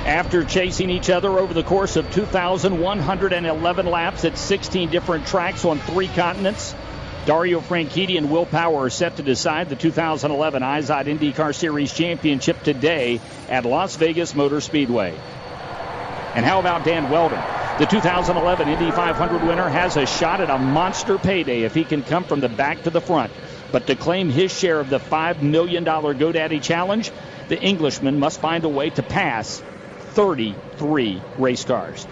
After chasing each other over the course of 2,111 laps at 16 different tracks on 3 continents, Dario Franchitti and Will Power are set to decide the 2011 IZOD IndyCar Series Championship today at Las Vegas Motor Speedway. And how about Dan Wheldon? The 2011 Indy 500 winner has a shot at a monster payday if he can come from the back to the front. But to claim his share of the $5 million GoDaddy Challenge, the Englishman must find a way to pass 33 race cars.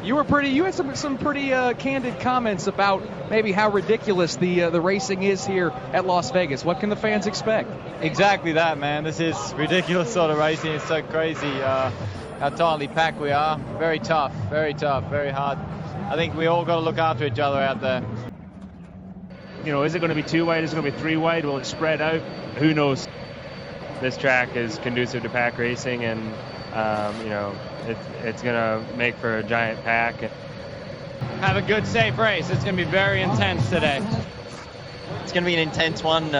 You had some pretty candid comments about maybe how ridiculous the racing is here at Las Vegas. What can the fans expect? Exactly that, man. This is ridiculous sort of racing. It's so crazy how tightly packed we are. Very tough, very hard. I think we all got to look after each other out there. You know, is it going to be 2 wide? Is it going to be 3 wide? Will it spread out? Who knows? This track is conducive to pack racing, and you know, it's going to make for a giant pack. Have a good, safe race. It's going to be very intense today. It's going to be an intense one.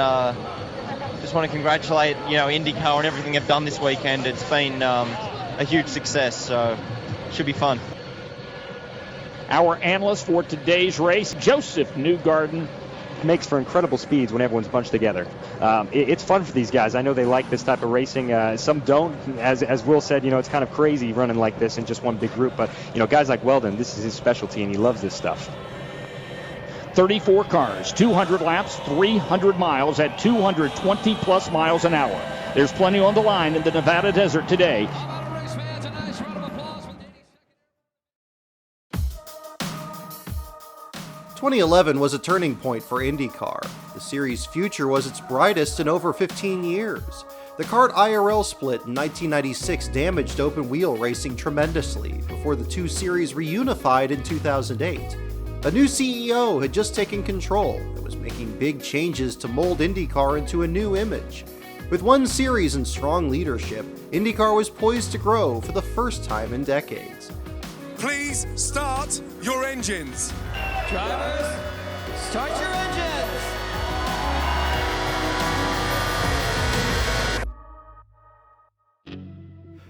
Just want to congratulate, IndyCar and everything they've done this weekend. It's been a huge success, so it should be fun. Our analyst for today's race, Joseph Newgarden. Makes for incredible speeds when everyone's bunched together. It's fun for these guys. I know they like this type of racing. Some don't. As Will said, it's kind of crazy running like this in just one big group. But, guys like Wheldon, this is his specialty, and he loves this stuff. 34 cars, 200 laps, 300 miles at 220-plus miles an hour. There's plenty on the line in the Nevada desert today. "2011 was a turning point for IndyCar. The series' future was its brightest in over 15 years. The CART IRL split in 1996 damaged open-wheel racing tremendously before the two series reunified in 2008. A new CEO had just taken control and was making big changes to mold IndyCar into a new image. With one series and strong leadership, IndyCar was poised to grow for the first time in decades. Please start your engines. Drivers, start your engines!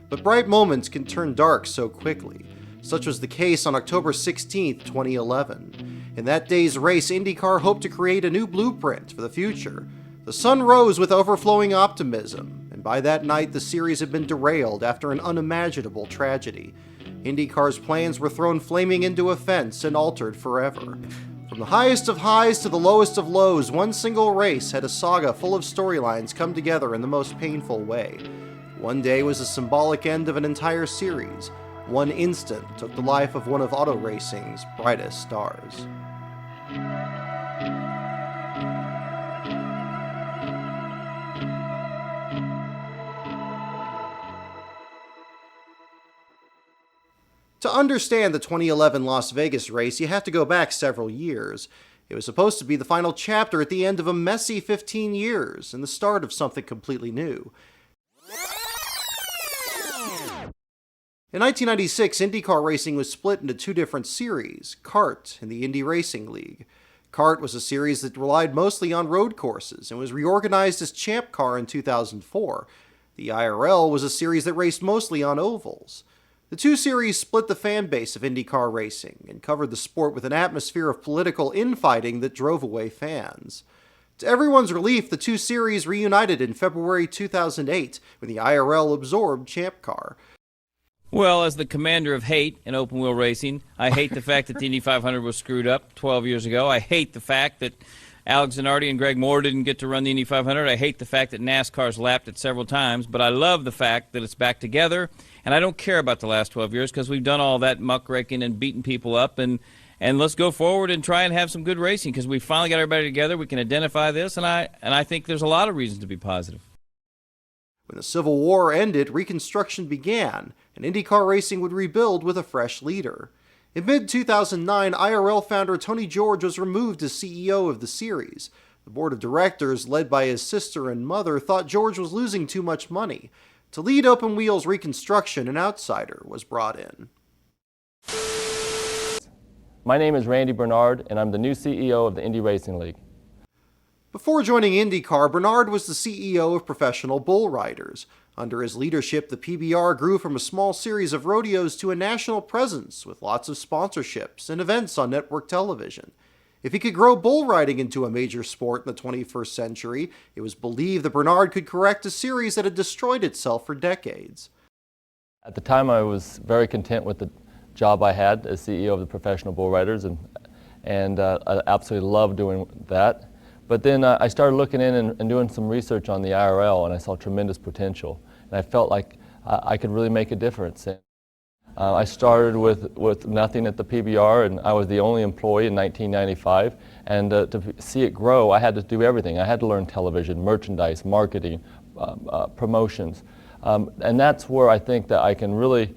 But bright moments can turn dark so quickly. Such was the case on October 16, 2011. In that day's race, IndyCar hoped to create a new blueprint for the future. The sun rose with overflowing optimism, and by that night the series had been derailed after an unimaginable tragedy. IndyCar's plans were thrown flaming into a fence and altered forever. From the highest of highs to the lowest of lows, one single race had a saga full of storylines come together in the most painful way. One day was a symbolic end of an entire series. One instant took the life of one of auto racing's brightest stars. To understand the 2011 Las Vegas race, you have to go back several years. It was supposed to be the final chapter at the end of a messy 15 years and the start of something completely new. In 1996, IndyCar racing was split into two different series, CART and the Indy Racing League. CART was a series that relied mostly on road courses and was reorganized as Champ Car in 2004. The IRL was a series that raced mostly on ovals. The two series split the fan base of IndyCar racing and covered the sport with an atmosphere of political infighting that drove away fans. To everyone's relief, the two series reunited in February 2008 when the IRL absorbed Champ Car. Well, as the commander of hate in open-wheel racing, I hate the fact that the Indy 500 was screwed up 12 years ago. I hate the fact that Alex Zanardi and Greg Moore didn't get to run the Indy 500. I hate the fact that NASCAR's lapped it several times, but I love the fact that it's back together, and I don't care about the last 12 years because we've done all that muckraking and beating people up, and let's go forward and try and have some good racing because we finally got everybody together. We can identify this, and I think there's a lot of reasons to be positive. When the Civil War ended, Reconstruction began, and IndyCar racing would rebuild with a fresh leader. In mid-2009, IRL founder Tony George was removed as CEO of the series. The board of directors, led by his sister and mother, thought George was losing too much money. To lead Open Wheel's reconstruction, an outsider was brought in. My name is Randy Bernard, and I'm the new CEO of the Indy Racing League. Before joining IndyCar, Bernard was the CEO of Professional Bull Riders. Under his leadership, the PBR grew from a small series of rodeos to a national presence with lots of sponsorships and events on network television. If he could grow bull riding into a major sport in the 21st century, it was believed that Bernard could correct a series that had destroyed itself for decades. At the time, I was very content with the job I had as CEO of the Professional Bull Riders, and I absolutely loved doing that. But then I started looking in and doing some research on the IRL, and I saw tremendous potential. And I felt like I could really make a difference. And, I started with nothing at the PBR, and I was the only employee in 1995. And to see it grow, I had to do everything. I had to learn television, merchandise, marketing, promotions. And that's where I think that I can really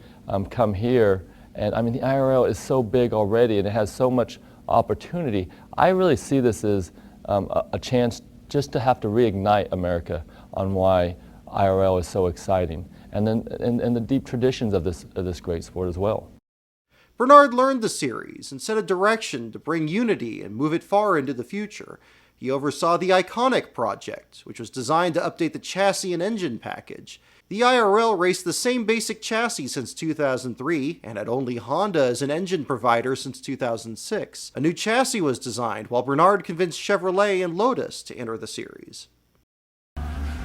come here. And I mean, the IRL is so big already, and it has so much opportunity. I really see this as a chance just to have to reignite America on why IRL is so exciting, and then and the deep traditions of this great sport as well. Bernard learned the series and set a direction to bring unity and move it far into the future. He oversaw the Iconic project, which was designed to update the chassis and engine package. The IRL raced the same basic chassis since 2003 and had only Honda as an engine provider since 2006. A new chassis was designed while Bernard convinced Chevrolet and Lotus to enter the series.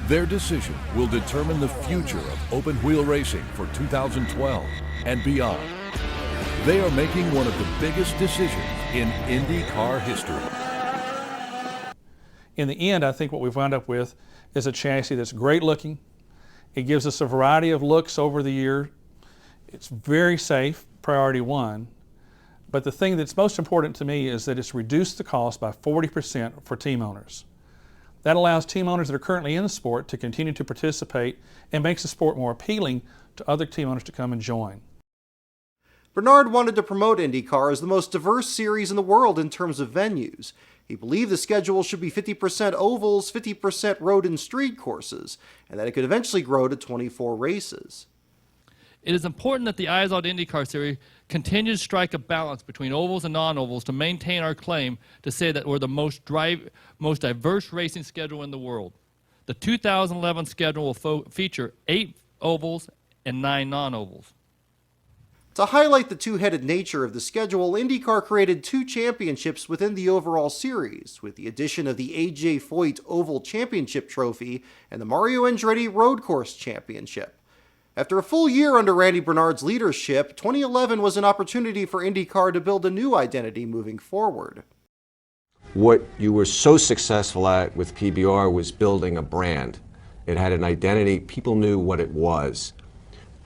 Their decision will determine the future of open-wheel racing for 2012 and beyond. They are making one of the biggest decisions in IndyCar history. In the end, I think what we've wound up with is a chassis that's great looking. It gives us a variety of looks over the year. It's very safe, priority one. But the thing that's most important to me is that it's reduced the cost by 40% for team owners. That allows team owners that are currently in the sport to continue to participate and makes the sport more appealing to other team owners to come and join. Bernard wanted to promote IndyCar as the most diverse series in the world in terms of venues. He believed the schedule should be 50% ovals, 50% road and street courses, and that it could eventually grow to 24 races. It is important that the IZOD IndyCar Series continue to strike a balance between ovals and non-ovals to maintain our claim to say that we're the most diverse racing schedule in the world. The 2011 schedule will feature 8 ovals and 9 non-ovals. To highlight the two-headed nature of the schedule, IndyCar created 2 championships within the overall series, with the addition of the A.J. Foyt Oval Championship Trophy and the Mario Andretti Road Course Championship. After a full year under Randy Bernard's leadership, 2011 was an opportunity for IndyCar to build a new identity moving forward. What you were so successful at with PBR was building a brand. It had an identity, people knew what it was.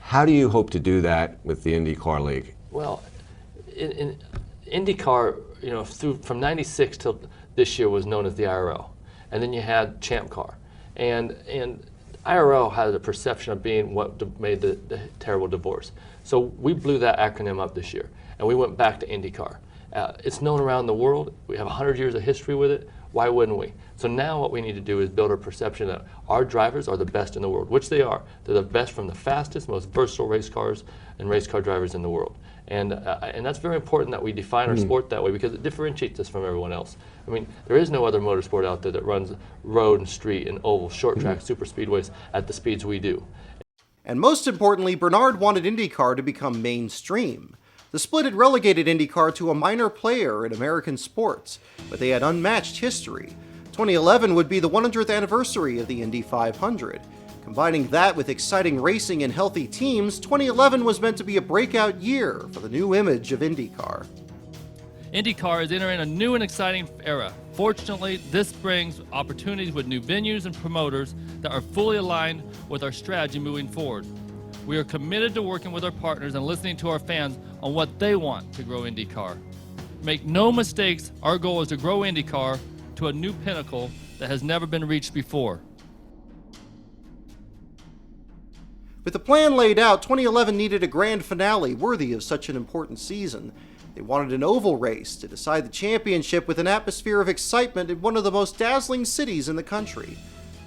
How do you hope to do that with the IndyCar League? Well, in IndyCar, from '96 till this year was known as the IRL, and then you had Champ Car, and IRL had a perception of being what made the terrible divorce. So we blew that acronym up this year, and we went back to IndyCar. It's known around the world. We have 100 years of history with it. Why wouldn't we? So now what we need to do is build a perception that our drivers are the best in the world, which they are. They're the best from the fastest, most versatile race cars and race car drivers in the world. And that's very important that we define our sport that way, because it differentiates us from everyone else. I mean, there is no other motorsport out there that runs road and street and oval, short track, super speedways at the speeds we do. And most importantly, Bernard wanted IndyCar to become mainstream. The split had relegated IndyCar to a minor player in American sports, but they had unmatched history. 2011 would be the 100th anniversary of the Indy 500. Combining that with exciting racing and healthy teams, 2011 was meant to be a breakout year for the new image of IndyCar. IndyCar is entering a new and exciting era. Fortunately, this brings opportunities with new venues and promoters that are fully aligned with our strategy moving forward. We are committed to working with our partners and listening to our fans on what they want to grow IndyCar. Make no mistakes, our goal is to grow IndyCar to a new pinnacle that has never been reached before. With the plan laid out, 2011 needed a grand finale worthy of such an important season. They wanted an oval race to decide the championship with an atmosphere of excitement in one of the most dazzling cities in the country.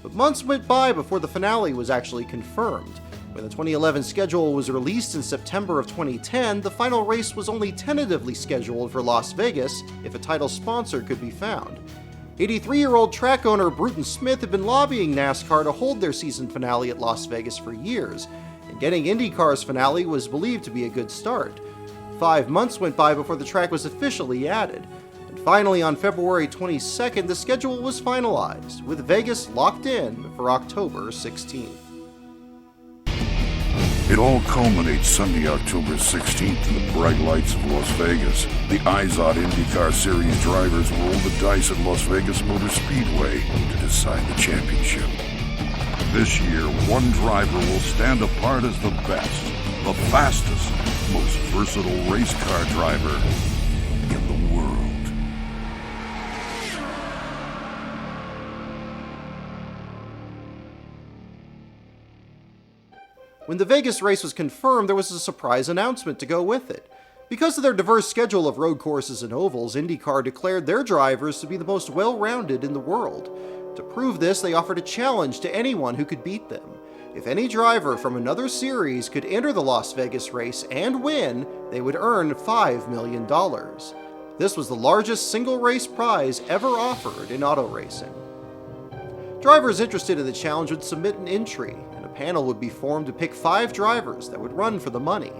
But months went by before the finale was actually confirmed. When the 2011 schedule was released in September of 2010, the final race was only tentatively scheduled for Las Vegas if a title sponsor could be found. 83-year-old track owner Bruton Smith had been lobbying NASCAR to hold their season finale at Las Vegas for years, and getting IndyCar's finale was believed to be a good start. 5 months went by before the track was officially added, and finally on February 22nd, the schedule was finalized, with Vegas locked in for October 16th. It all culminates Sunday, October 16th in the bright lights of Las Vegas. The IZOD IndyCar Series drivers roll the dice at Las Vegas Motor Speedway to decide the championship. This year, one driver will stand apart as the best, the fastest, most versatile race car driver in the world. When the Vegas race was confirmed, there was a surprise announcement to go with it. Because of their diverse schedule of road courses and ovals, IndyCar declared their drivers to be the most well-rounded in the world. To prove this, they offered a challenge to anyone who could beat them. If any driver from another series could enter the Las Vegas race and win, they would earn $5 million. This was the largest single race prize ever offered in auto racing. Drivers interested in the challenge would submit an entry, and a panel would be formed to pick 5 drivers that would run for the money.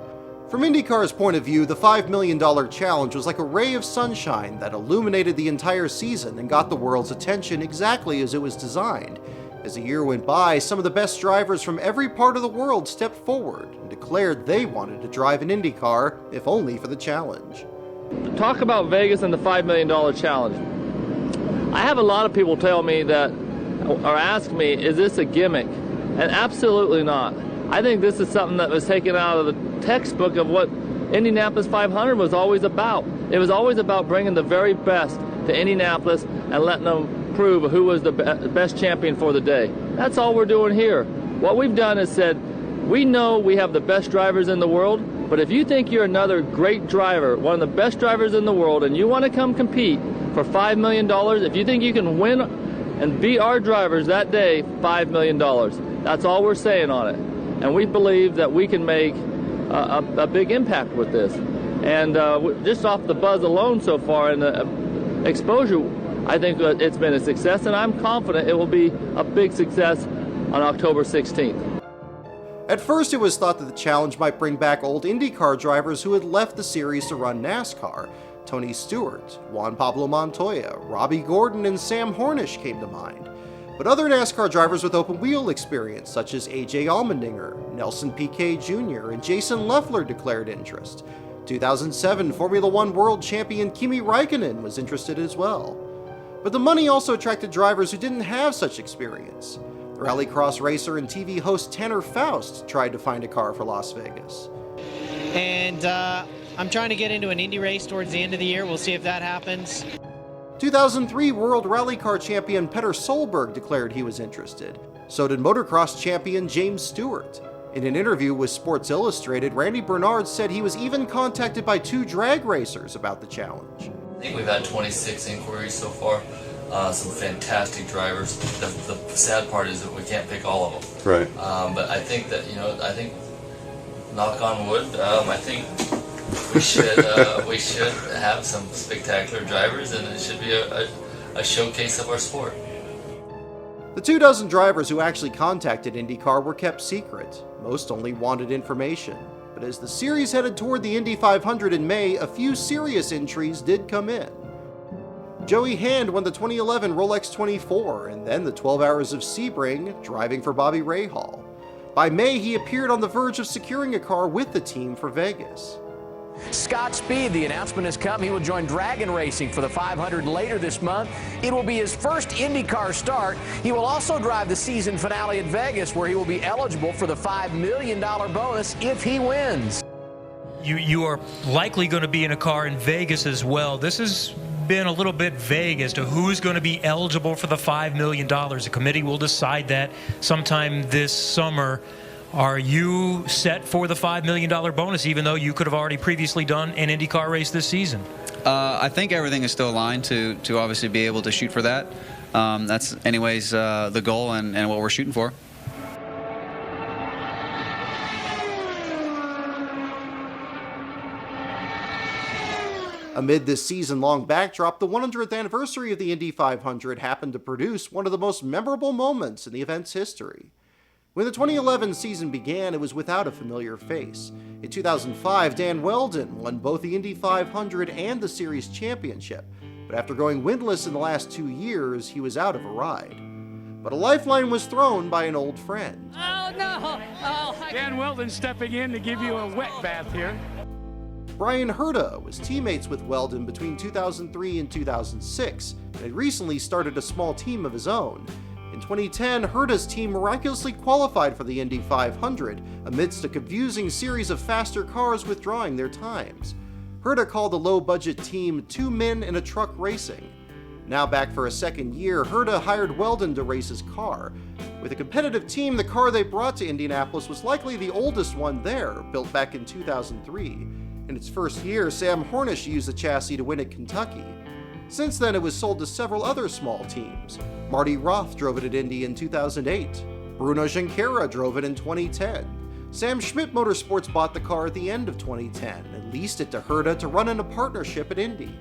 From IndyCar's point of view, the $5 million challenge was like a ray of sunshine that illuminated the entire season and got the world's attention exactly as it was designed. As the year went by, some of the best drivers from every part of the world stepped forward and declared they wanted to drive an IndyCar, if only for the challenge. Talk about Vegas and the $5 million challenge. I have a lot of people tell me that, or ask me, is this a gimmick? And absolutely not. I think this is something that was taken out of the textbook of what Indianapolis 500 was always about. It was always about bringing the very best to Indianapolis and letting them prove who was the best champion for the day. That's all we're doing here. What we've done is said, we know we have the best drivers in the world, but if you think you're another great driver, one of the best drivers in the world, and you want to come compete for $5 million, if you think you can win and beat our drivers that day, $5 million. That's all we're saying on it. And we believe that we can make a big impact with this. And just off the buzz alone so far and the exposure, I think it's been a success, and I'm confident it will be a big success on October 16th. At first, it was thought that the challenge might bring back old IndyCar drivers who had left the series to run NASCAR. Tony Stewart, Juan Pablo Montoya, Robbie Gordon, and Sam Hornish came to mind. But other NASCAR drivers with open-wheel experience, such as A.J. Allmendinger, Nelson Piquet Jr., and Jason Leffler declared interest. 2007 Formula One World Champion Kimi Räikkönen was interested as well. But the money also attracted drivers who didn't have such experience. Rallycross racer and TV host Tanner Faust tried to find a car for Las Vegas. And I'm trying to get into an Indy race towards the end of the year. We'll see if that happens. 2003 World Rally Car champion Petter Solberg declared he was interested. So did motocross champion James Stewart. In an interview with Sports Illustrated, Randy Bernard said he was even contacted by 2 drag racers about the challenge. I think we've had 26 inquiries so far. Some fantastic drivers. The sad part is that we can't pick all of them. Right. But I think that, knock on wood, I think we should have some spectacular drivers, and it should be a showcase of our sport. The 24 drivers who actually contacted IndyCar were kept secret. Most only wanted information. But as the series headed toward the Indy 500 in May, a few serious entries did come in. Joey Hand won the 2011 Rolex 24 and then the 12 Hours of Sebring, driving for Bobby Rahal. By May, he appeared on the verge of securing a car with the team for Vegas. Scott Speed, the announcement has come. He will join Dragon Racing for the 500 later this month. It will be his first IndyCar start. He will also drive the season finale at Vegas, where he will be eligible for the $5 million bonus if he wins. You are likely going to be in a car in Vegas as well. This has been a little bit vague as to who's going to be eligible for the $5 million. The committee will decide that sometime this summer. Are you set for the $5 million bonus, even though you could have already previously done an IndyCar race this season? I think everything is still aligned to obviously be able to shoot for that. That's anyways the goal and what we're shooting for. Amid this season-long backdrop, the 100th anniversary of the Indy 500 happened to produce one of the most memorable moments in the event's history. When the 2011 season began, it was without a familiar face. In 2005, Dan Wheldon won both the Indy 500 and the series championship, but after going winless in the last 2 years, he was out of a ride. But a lifeline was thrown by an old friend. Oh, no. Oh, Dan Wheldon stepping in to give you a wet bath here. Brian Herta was teammates with Wheldon between 2003 and 2006, and had recently started a small team of his own. In 2010, Herta's team miraculously qualified for the Indy 500 amidst a confusing series of faster cars withdrawing their times. Herta called the low-budget team 2 men in a truck racing. Now back for a second year, Herta hired Wheldon to race his car. With a competitive team, the car they brought to Indianapolis was likely the oldest one there, built back in 2003. In its first year, Sam Hornish used the chassis to win at Kentucky. Since then, it was sold to several other small teams. Marty Roth drove it at Indy in 2008. Bruno Junqueira drove it in 2010. Sam Schmidt Motorsports bought the car at the end of 2010 and leased it to Herta to run in a partnership at Indy.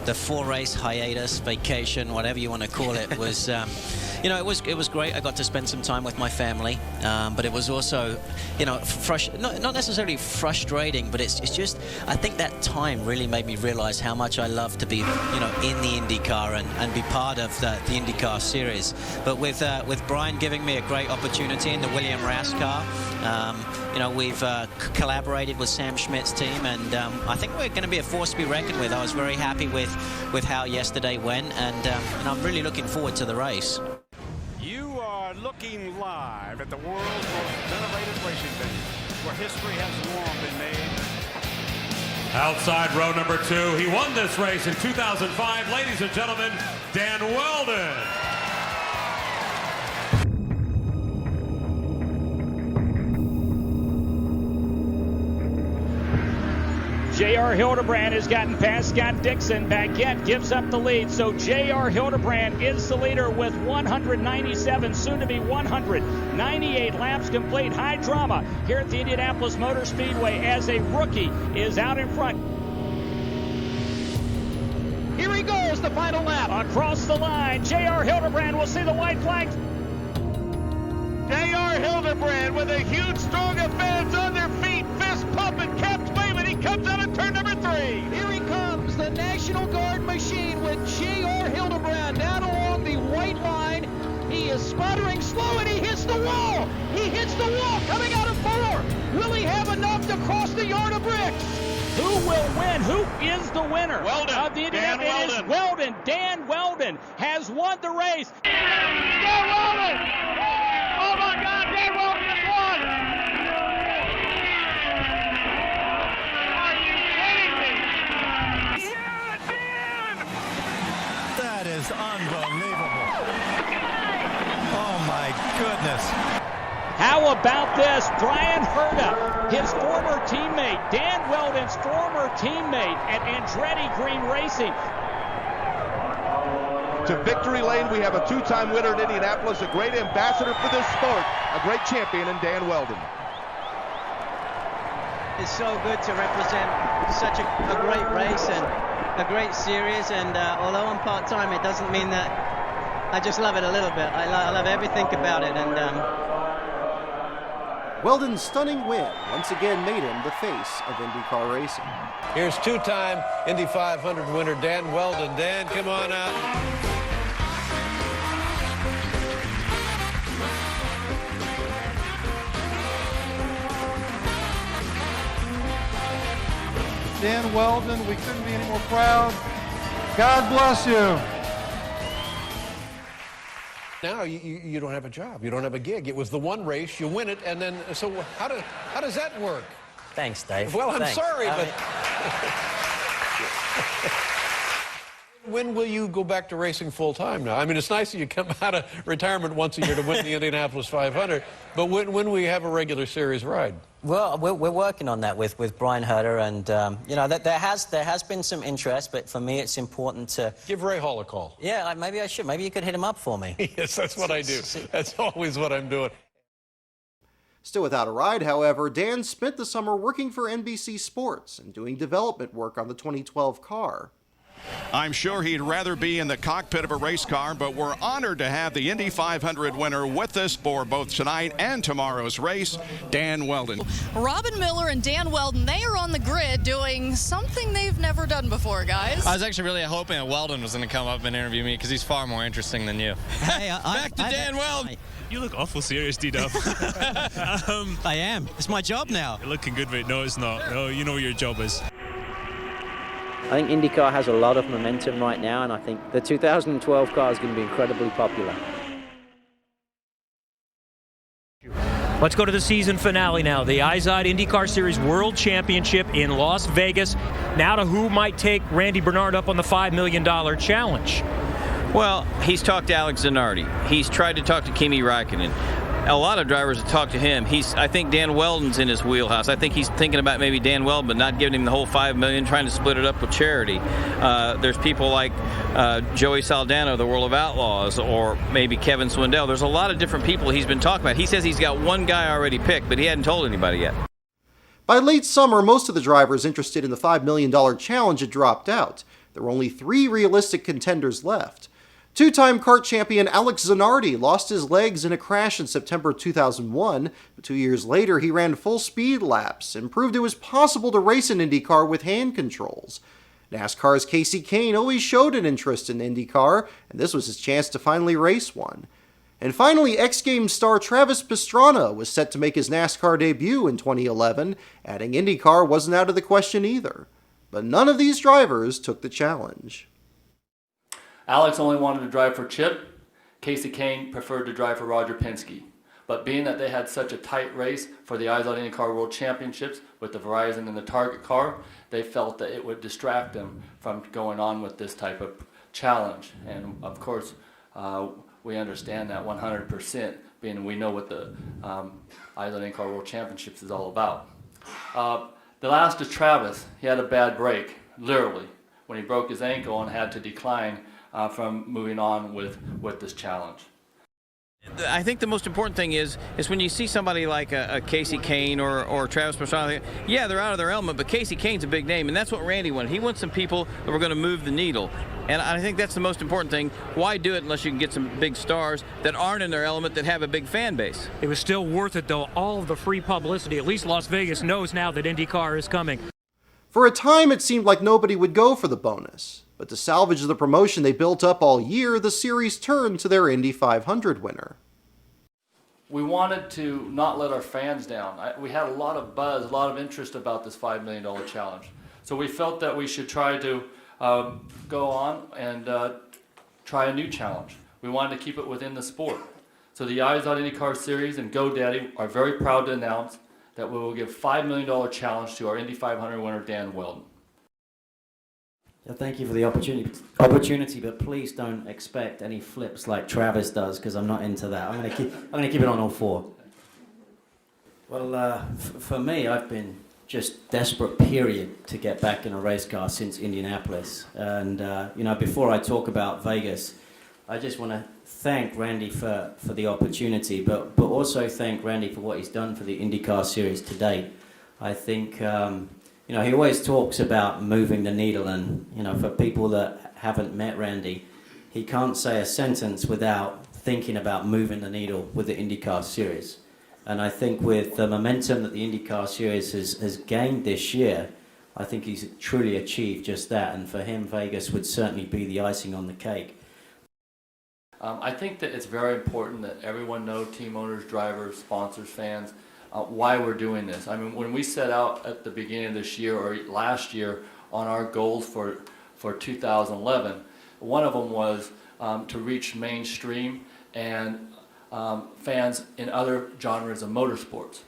The 4-race hiatus, vacation, whatever you want to call it, was, you know, it was great. I got to spend some time with my family, but it was also, you know, not necessarily frustrating, but it's just, I think that time really made me realize how much I love to be, you know, in the IndyCar and be part of the IndyCar series. But with Brian giving me a great opportunity in the William Rass car, you know, we've collaborated with Sam Schmidt's team, and I think we're going to be a force to be reckoned with. I was very happy with how yesterday went, and I'm really looking forward to the race. You are looking live at the world's most venerated racing venue, where history has long been made. Outside row number 2, he won this race in 2005. Ladies and gentlemen, Dan Wheldon. J.R. Hildebrand has gotten past Scott Dixon. Baguette gives up the lead, so J.R. Hildebrand is the leader with 197, soon to be 198 laps complete. High drama here at the Indianapolis Motor Speedway as a rookie is out in front. Here he goes, the final lap. Across the line, J.R. Hildebrand will see the white flag. J.R. Hildebrand with a huge storm of fans on their feet, fist pumping, caps waving. He comes out of turn number 3. Here he comes, the National Guard machine with J.R. Hildebrand down along the white line. He is sputtering slow and he hits the wall. He hits the wall coming out of 4. Will he have enough to cross the yard of bricks? Who will win? Who is the winner Wheldon. of the Indianapolis? It is Wheldon. Dan Wheldon has won the race. Dan Wheldon! Oh my God, Dan Wheldon has won! Are you kidding me? Yeah, Dan! That is unbelievable. Oh my goodness. How about this? Brian Herta, his former teammate, Dan Wheldon's former teammate at Andretti Green Racing. To victory lane, we have a 2-time winner in Indianapolis, a great ambassador for this sport, a great champion in Dan Wheldon. It's so good to represent such a great race and a great series, and although I'm part-time, it doesn't mean that I just love it a little bit. I love everything about it, and Wheldon's stunning win once again made him the face of IndyCar racing. Here's 2-time Indy 500 winner Dan Wheldon. Dan, come on out. Dan Wheldon, we couldn't be any more proud. God bless you. Now you don't have a job, you don't have a gig. It was the one race, you win it, and then, so how does that work? Thanks, Dave. Well, I'm Thanks. sorry, but... When will you go back to racing full-time now? I mean, it's nice that you come out of retirement once a year to win the Indianapolis 500, but when will we have a regular series ride? Well, we're working on that with Brian Herta, and you know, there has been some interest, but for me it's important to... Give Ray Hall a call. Yeah, maybe I should. Maybe you could hit him up for me. Yes, that's what I do. That's always what I'm doing. Still without a ride, however, Dan spent the summer working for NBC Sports and doing development work on the 2012 car. I'm sure he'd rather be in the cockpit of a race car, but we're honored to have the Indy 500 winner with us for both tonight and tomorrow's race, Dan Wheldon. Robin Miller and Dan Wheldon, they are on the grid doing something they've never done before, guys. I was actually really hoping that Wheldon was going to come up and interview me because he's far more interesting than you. Hey, Back to Dan Wheldon. You look awful serious, D-Dub. I am. It's my job now. You're looking good, mate. No, it's not. No, you know what your job is. I think IndyCar has a lot of momentum right now, and I think the 2012 car is going to be incredibly popular. Let's go to the season finale now. The IZOD IndyCar Series World Championship in Las Vegas. Now to who might take Randy Bernard up on the $5 million challenge. Well, he's talked to Alex Zanardi. He's tried to talk to Kimi Räikkönen. A lot of drivers have talked to him. I think Dan Wheldon's in his wheelhouse. I think he's thinking about maybe Dan Wheldon, but not giving him the whole $5 million, trying to split it up with charity. There's people like Joey Saldana of the World of Outlaws, or maybe Kevin Swindell. There's a lot of different people he's been talking about. He says he's got one guy already picked, but he hadn't told anybody yet. By late summer, most of the drivers interested in the $5 million challenge had dropped out. There were only 3 realistic contenders left. Two-time kart champion Alex Zanardi lost his legs in a crash in September 2001, but 2 years later he ran full-speed laps and proved it was possible to race an IndyCar with hand controls. NASCAR's Kasey Kahne always showed an interest in IndyCar, and this was his chance to finally race one. And finally, X Games star Travis Pastrana was set to make his NASCAR debut in 2011, adding IndyCar wasn't out of the question either. But none of these drivers took the challenge. Alex only wanted to drive for Chip. Kasey Kahne preferred to drive for Roger Penske. But being that they had such a tight race for the IZOD IndyCar World Championships with the Verizon and the Target car, they felt that it would distract them from going on with this type of challenge. And of course, we understand that 100%, being we know what the IZOD IndyCar World Championships is all about. The last is Travis. He had a bad break, literally, when he broke his ankle and had to decline from moving on with this challenge. I think the most important thing is when you see somebody like a Kasey Kahne or Travis Pastrana, yeah, they're out of their element, but Kasey Kahne's a big name, and that's what Randy wanted. He wants some people that were going to move the needle. And I think that's the most important thing. Why do it unless you can get some big stars that aren't in their element that have a big fan base? It was still worth it, though. All of the free publicity. At least Las Vegas knows now that IndyCar is coming. For a time, it seemed like nobody would go for the bonus. But to salvage the promotion they built up all year, the series turned to their Indy 500 winner. We wanted to not let our fans down. We had a lot of buzz, a lot of interest about this $5 million challenge. So we felt that we should try to go on and try a new challenge. We wanted to keep it within the sport. So the IZOD IndyCar Series and GoDaddy are very proud to announce that we will give $5 million challenge to our Indy 500 winner, Dan Wheldon. Thank you for the opportunity, but please don't expect any flips like Travis does, because I'm not into that. I'm gonna keep it on all 4. Well, for me, I've been just desperate, period, to get back in a race car since Indianapolis. And before I talk about Vegas, I just want to thank Randy for the opportunity, but also thank Randy for what he's done for the IndyCar Series to date. I think. He always talks about moving the needle, and, for people that haven't met Randy, he can't say a sentence without thinking about moving the needle with the IndyCar Series. And I think with the momentum that the IndyCar Series has gained this year, I think he's truly achieved just that. And for him, Vegas would certainly be the icing on the cake. I think that it's very important that everyone know, team owners, drivers, sponsors, fans, why we're doing this. I mean, when we set out at the beginning of this year or last year on our goals for 2011, one of them was to reach mainstream and fans in other genres of motorsports.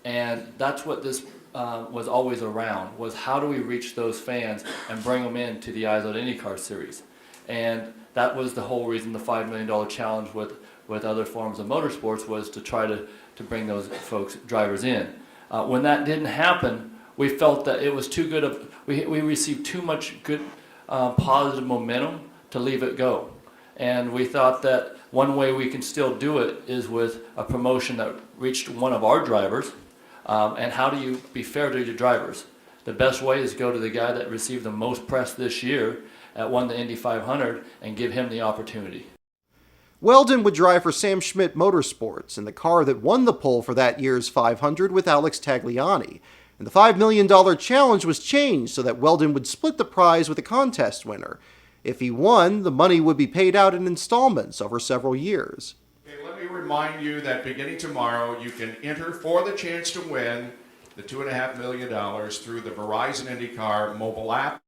And that's what this was always around, was how do we reach those fans and bring them into the IZOD IndyCar Series. And that was the whole reason the $5 million challenge with other forms of motorsports was to try to bring those drivers in. When that didn't happen, we felt that it was too good we received too much good positive momentum to leave it go. And we thought that One way we can still do it is with a promotion that reached one of our drivers. And how do you be fair to your drivers? The best way is go to the guy that received the most press this year, won the Indy 500, and give him the opportunity. Wheldon would drive for Sam Schmidt Motorsports in the car that won the pole for that year's 500 with Alex Tagliani, and the $5 million challenge was changed so that Wheldon would split the prize with a contest winner. If he won, the money would be paid out in installments over several years. Okay, let me remind you that beginning tomorrow, you can enter for the chance to win the $2.5 million through the Verizon IndyCar mobile app.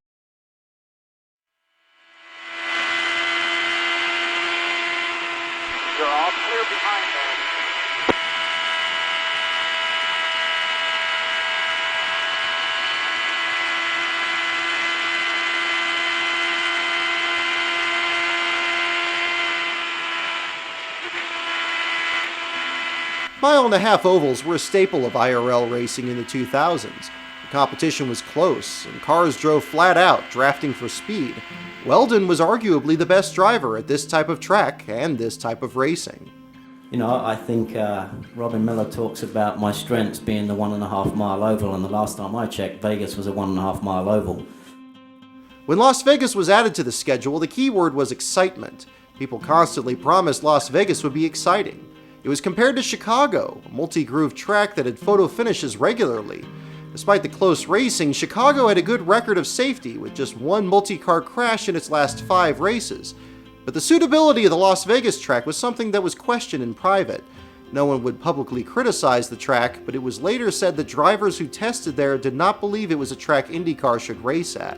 You're all clear behind them. Mile-and-a-half ovals were a staple of IRL racing in the 2000s. The competition was close, and cars drove flat out, drafting for speed. Wheldon was arguably the best driver at this type of track and this type of racing. You know, I think Robin Miller talks about my strengths being the 1.5 mile oval, and the last time I checked, Vegas was a 1.5 mile oval. When Las Vegas was added to the schedule, the key word was excitement. People constantly promised Las Vegas would be exciting. It was compared to Chicago, a multi-groove track that had photo finishes regularly. Despite the close racing, Chicago had a good record of safety, with just one multi-car crash in its last 5 races. But the suitability of the Las Vegas track was something that was questioned in private. No one would publicly criticize the track, but it was later said that drivers who tested there did not believe it was a track IndyCar should race at.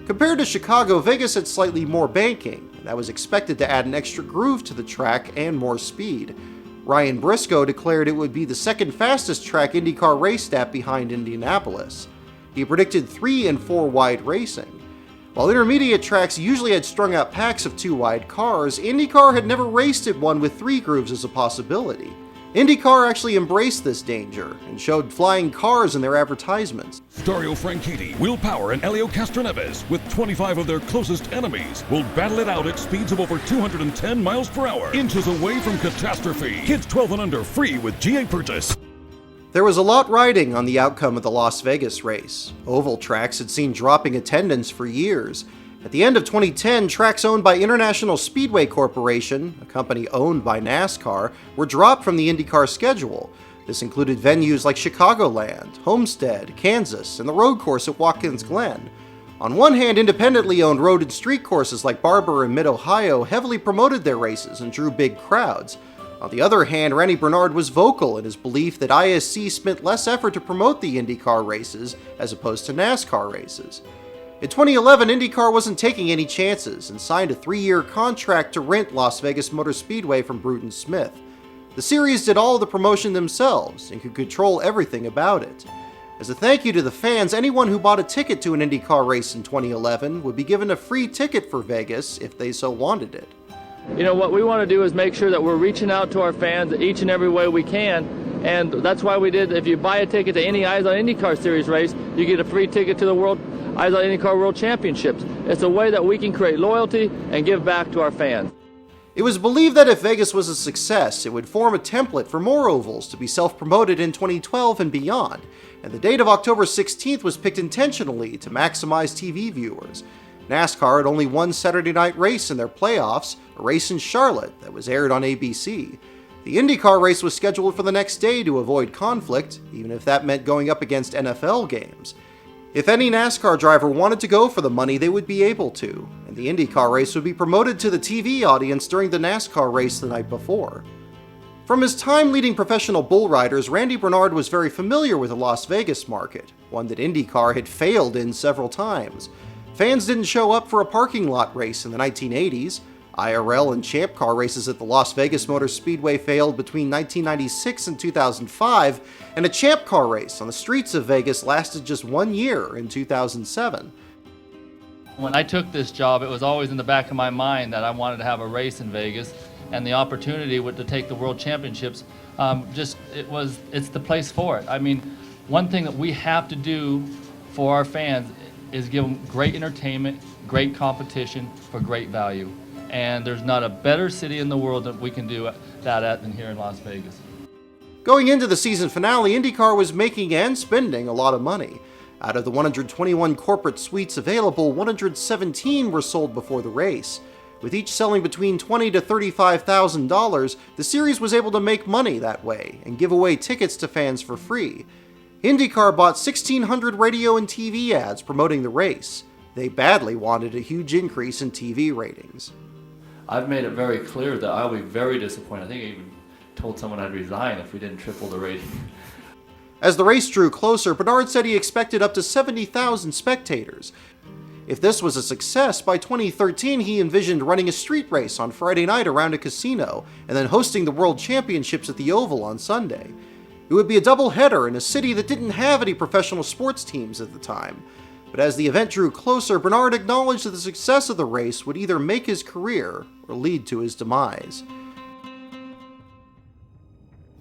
Compared to Chicago, Vegas had slightly more banking, and that was expected to add an extra groove to the track and more speed. Ryan Briscoe declared it would be the second fastest track IndyCar raced at behind Indianapolis. He predicted 3 and 4 wide racing. While intermediate tracks usually had strung out packs of 2 wide cars, IndyCar had never raced at one with 3 grooves as a possibility. IndyCar actually embraced this danger and showed flying cars in their advertisements. Dario Franchitti, Will Power, and Elio Castroneves, with 25 of their closest enemies, will battle it out at speeds of over 210 miles per hour, inches away from catastrophe. Kids 12 and under free with GA purchase. There was a lot riding on the outcome of the Las Vegas race. Oval tracks had seen dropping attendance for years. At the end of 2010, tracks owned by International Speedway Corporation, a company owned by NASCAR, were dropped from the IndyCar schedule. This included venues like Chicagoland, Homestead, Kansas, and the road course at Watkins Glen. On one hand, independently owned road and street courses like Barber and Mid-Ohio heavily promoted their races and drew big crowds. On the other hand, Randy Bernard was vocal in his belief that ISC spent less effort to promote the IndyCar races as opposed to NASCAR races. In 2011, IndyCar wasn't taking any chances and signed a 3-year contract to rent Las Vegas Motor Speedway from Bruton Smith. The series did all of the promotion themselves and could control everything about it. As a thank you to the fans, anyone who bought a ticket to an IndyCar race in 2011 would be given a free ticket for Vegas if they so wanted it. You know, what we want to do is make sure that we're reaching out to our fans each and every way we can, and that's why we did, if you buy a ticket to any Eyes on IndyCar Series race, you get a free ticket to the Eyes on IndyCar World Championships. It's a way that we can create loyalty and give back to our fans. It was believed that if Vegas was a success, it would form a template for more ovals to be self-promoted in 2012 and beyond, and the date of October 16th was picked intentionally to maximize TV viewers. NASCAR had only one Saturday night race in their playoffs, a race in Charlotte that was aired on ABC. The IndyCar race was scheduled for the next day to avoid conflict, even if that meant going up against NFL games. If any NASCAR driver wanted to go for the money, they would be able to, and the IndyCar race would be promoted to the TV audience during the NASCAR race the night before. From his time leading professional bull riders, Randy Bernard was very familiar with the Las Vegas market, one that IndyCar had failed in several times. Fans didn't show up for a parking lot race in the 1980s. IRL and Champ Car races at the Las Vegas Motor Speedway failed between 1996 and 2005, and a Champ Car race on the streets of Vegas lasted just 1 year in 2007. When I took this job, it was always in the back of my mind that I wanted to have a race in Vegas, and the opportunity to take the World Championships, it's the place for it. I mean, one thing that we have to do for our fans is give them great entertainment, great competition for great value. and there's not a better city in the world that we can do that at than here in Las Vegas. Going into the season finale, IndyCar was making and spending a lot of money. Out of the 121 corporate suites available, 117 were sold before the race. With each selling between $20,000 to $35,000, the series was able to make money that way and give away tickets to fans for free. IndyCar bought 1,600 radio and TV ads promoting the race. They badly wanted a huge increase in TV ratings. I've made it very clear that I'll be very disappointed. I think I even told someone I'd resign if we didn't triple the rating. As the race drew closer, Bernard said he expected up to 70,000 spectators. If this was a success, by 2013 he envisioned running a street race on Friday night around a casino, and then hosting the World Championships at the Oval on Sunday. It would be a double-header in a city that didn't have any professional sports teams at the time. But as the event drew closer, Bernard acknowledged that the success of the race would either make his career or lead to his demise.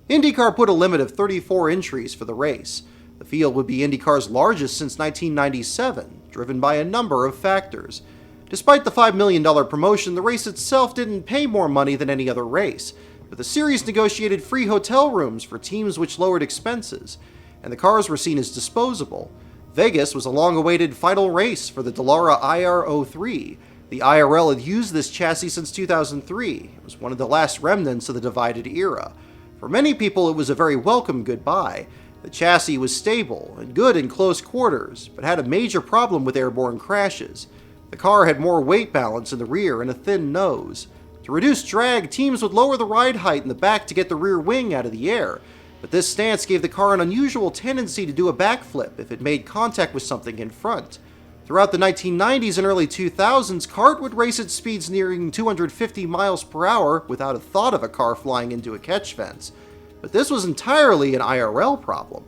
IndyCar put a limit of 34 entries for the race. The field would be IndyCar's largest since 1997, driven by a number of factors. Despite the $5 million promotion, the race itself didn't pay more money than any other race, but the series negotiated free hotel rooms for teams which lowered expenses, and the cars were seen as disposable. Vegas was a long-awaited final race for the Dallara IR03. The IRL had used this chassis since 2003. It was one of the last remnants of the divided era. For many people, it was a very welcome goodbye. The chassis was stable and good in close quarters, but had a major problem with airborne crashes. The car had more weight balance in the rear and a thin nose. To reduce drag, teams would lower the ride height in the back to get the rear wing out of the air, but this stance gave the car an unusual tendency to do a backflip if it made contact with something in front. Throughout the 1990s and early 2000s, CART would race at speeds nearing 250 miles per hour without a thought of a car flying into a catch fence. But this was entirely an IRL problem.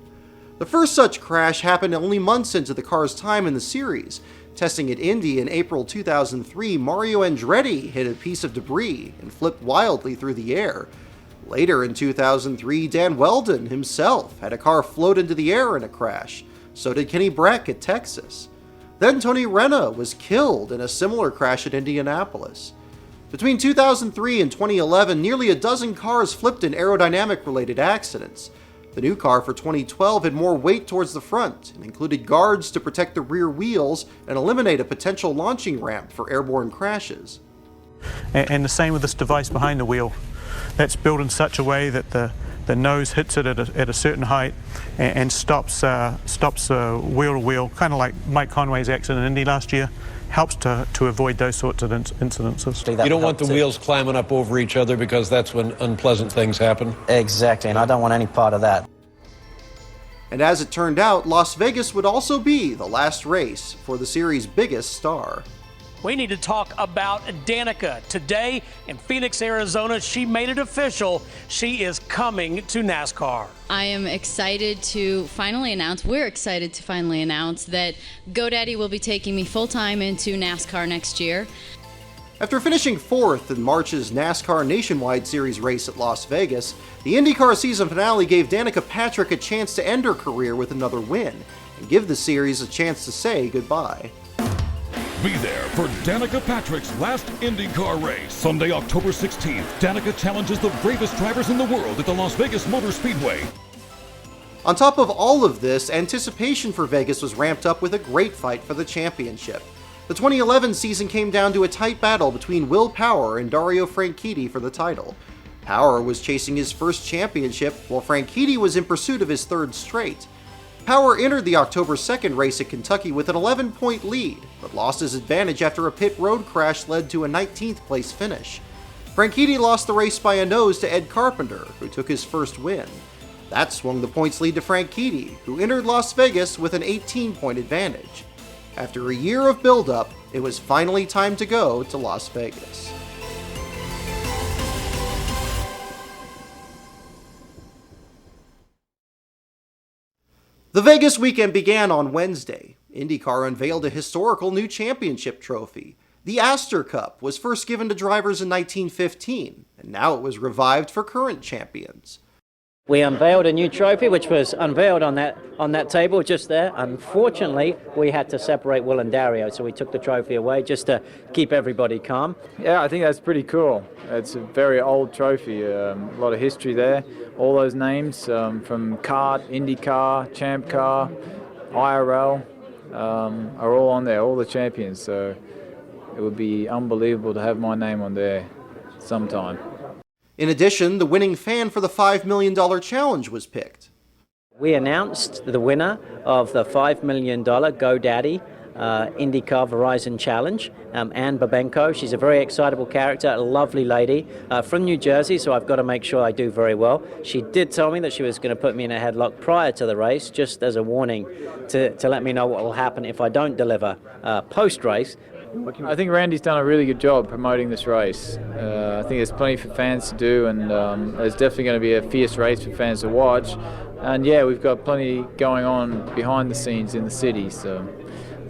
The first such crash happened only months into the car's time in the series. Testing at Indy in April 2003, Mario Andretti hit a piece of debris and flipped wildly through the air. Later in 2003, Dan Wheldon himself had a car float into the air in a crash. So did Kenny Brack at Texas. Then Tony Renna was killed in a similar crash at Indianapolis. Between 2003 and 2011, nearly a dozen cars flipped in aerodynamic-related accidents. The new car for 2012 had more weight towards the front and included guards to protect the rear wheels and eliminate a potential launching ramp for airborne crashes. And the same with this device behind the wheel. That's built in such a way that the nose hits it at a certain height and stops wheel to wheel, kind of like Mike Conway's accident in Indy last year. Helps to avoid those sorts of incidences. You don't want the wheels climbing up over each other because that's when unpleasant things happen. Exactly, and I don't want any part of that. And as it turned out, Las Vegas would also be the last race for the series' biggest star. We need to talk about Danica. Today in Phoenix, Arizona, she made it official. She is coming to NASCAR. I am excited to finally announce, we're excited to finally announce that GoDaddy will be taking me full-time into NASCAR next year. After finishing fourth in March's NASCAR Nationwide Series race at Las Vegas, the IndyCar season finale gave Danica Patrick a chance to end her career with another win and give the series a chance to say goodbye. Be there for Danica Patrick's last IndyCar race. Sunday, October 16th, Danica challenges the bravest drivers in the world at the Las Vegas Motor Speedway. On top of all of this, anticipation for Vegas was ramped up with a great fight for the championship. The 2011 season came down to a tight battle between Will Power and Dario Franchitti for the title. Power was chasing his first championship, while Franchitti was in pursuit of his third straight. Power entered the October 2nd race at Kentucky with an 11-point lead, but lost his advantage after a pit road crash led to a 19th place finish. Franchitti lost the race by a nose to Ed Carpenter, who took his first win. That swung the points lead to Franchitti, who entered Las Vegas with an 18-point advantage. After a year of build-up, it was finally time to go to Las Vegas. The Vegas weekend began on Wednesday. IndyCar unveiled a historical new championship trophy. The Astor Cup was first given to drivers in 1915, and now it was revived for current champions. We unveiled a new trophy, which was unveiled on that table just there. Unfortunately, we had to separate Will and Dario, so we took the trophy away just to keep everybody calm. Yeah, I think that's pretty cool. It's a very old trophy, a lot of history there. All those names from kart, IndyCar, Champ Car, IRL are all on there, all the champions. So it would be unbelievable to have my name on there sometime. In addition, the winning fan for the $5 million challenge was picked. We announced the winner of the $5 million GoDaddy IndyCar Verizon Challenge, Anne Babenko. She's a very excitable character, a lovely lady from New Jersey, so I've got to make sure I do very well. She did tell me that she was going to put me in a headlock prior to the race, just as a warning to let me know what will happen if I don't deliver post-race. I think Randy's done a really good job promoting this race. I think there's plenty for fans to do, and there's definitely going to be a fierce race for fans to watch. And yeah, we've got plenty going on behind the scenes in the city, so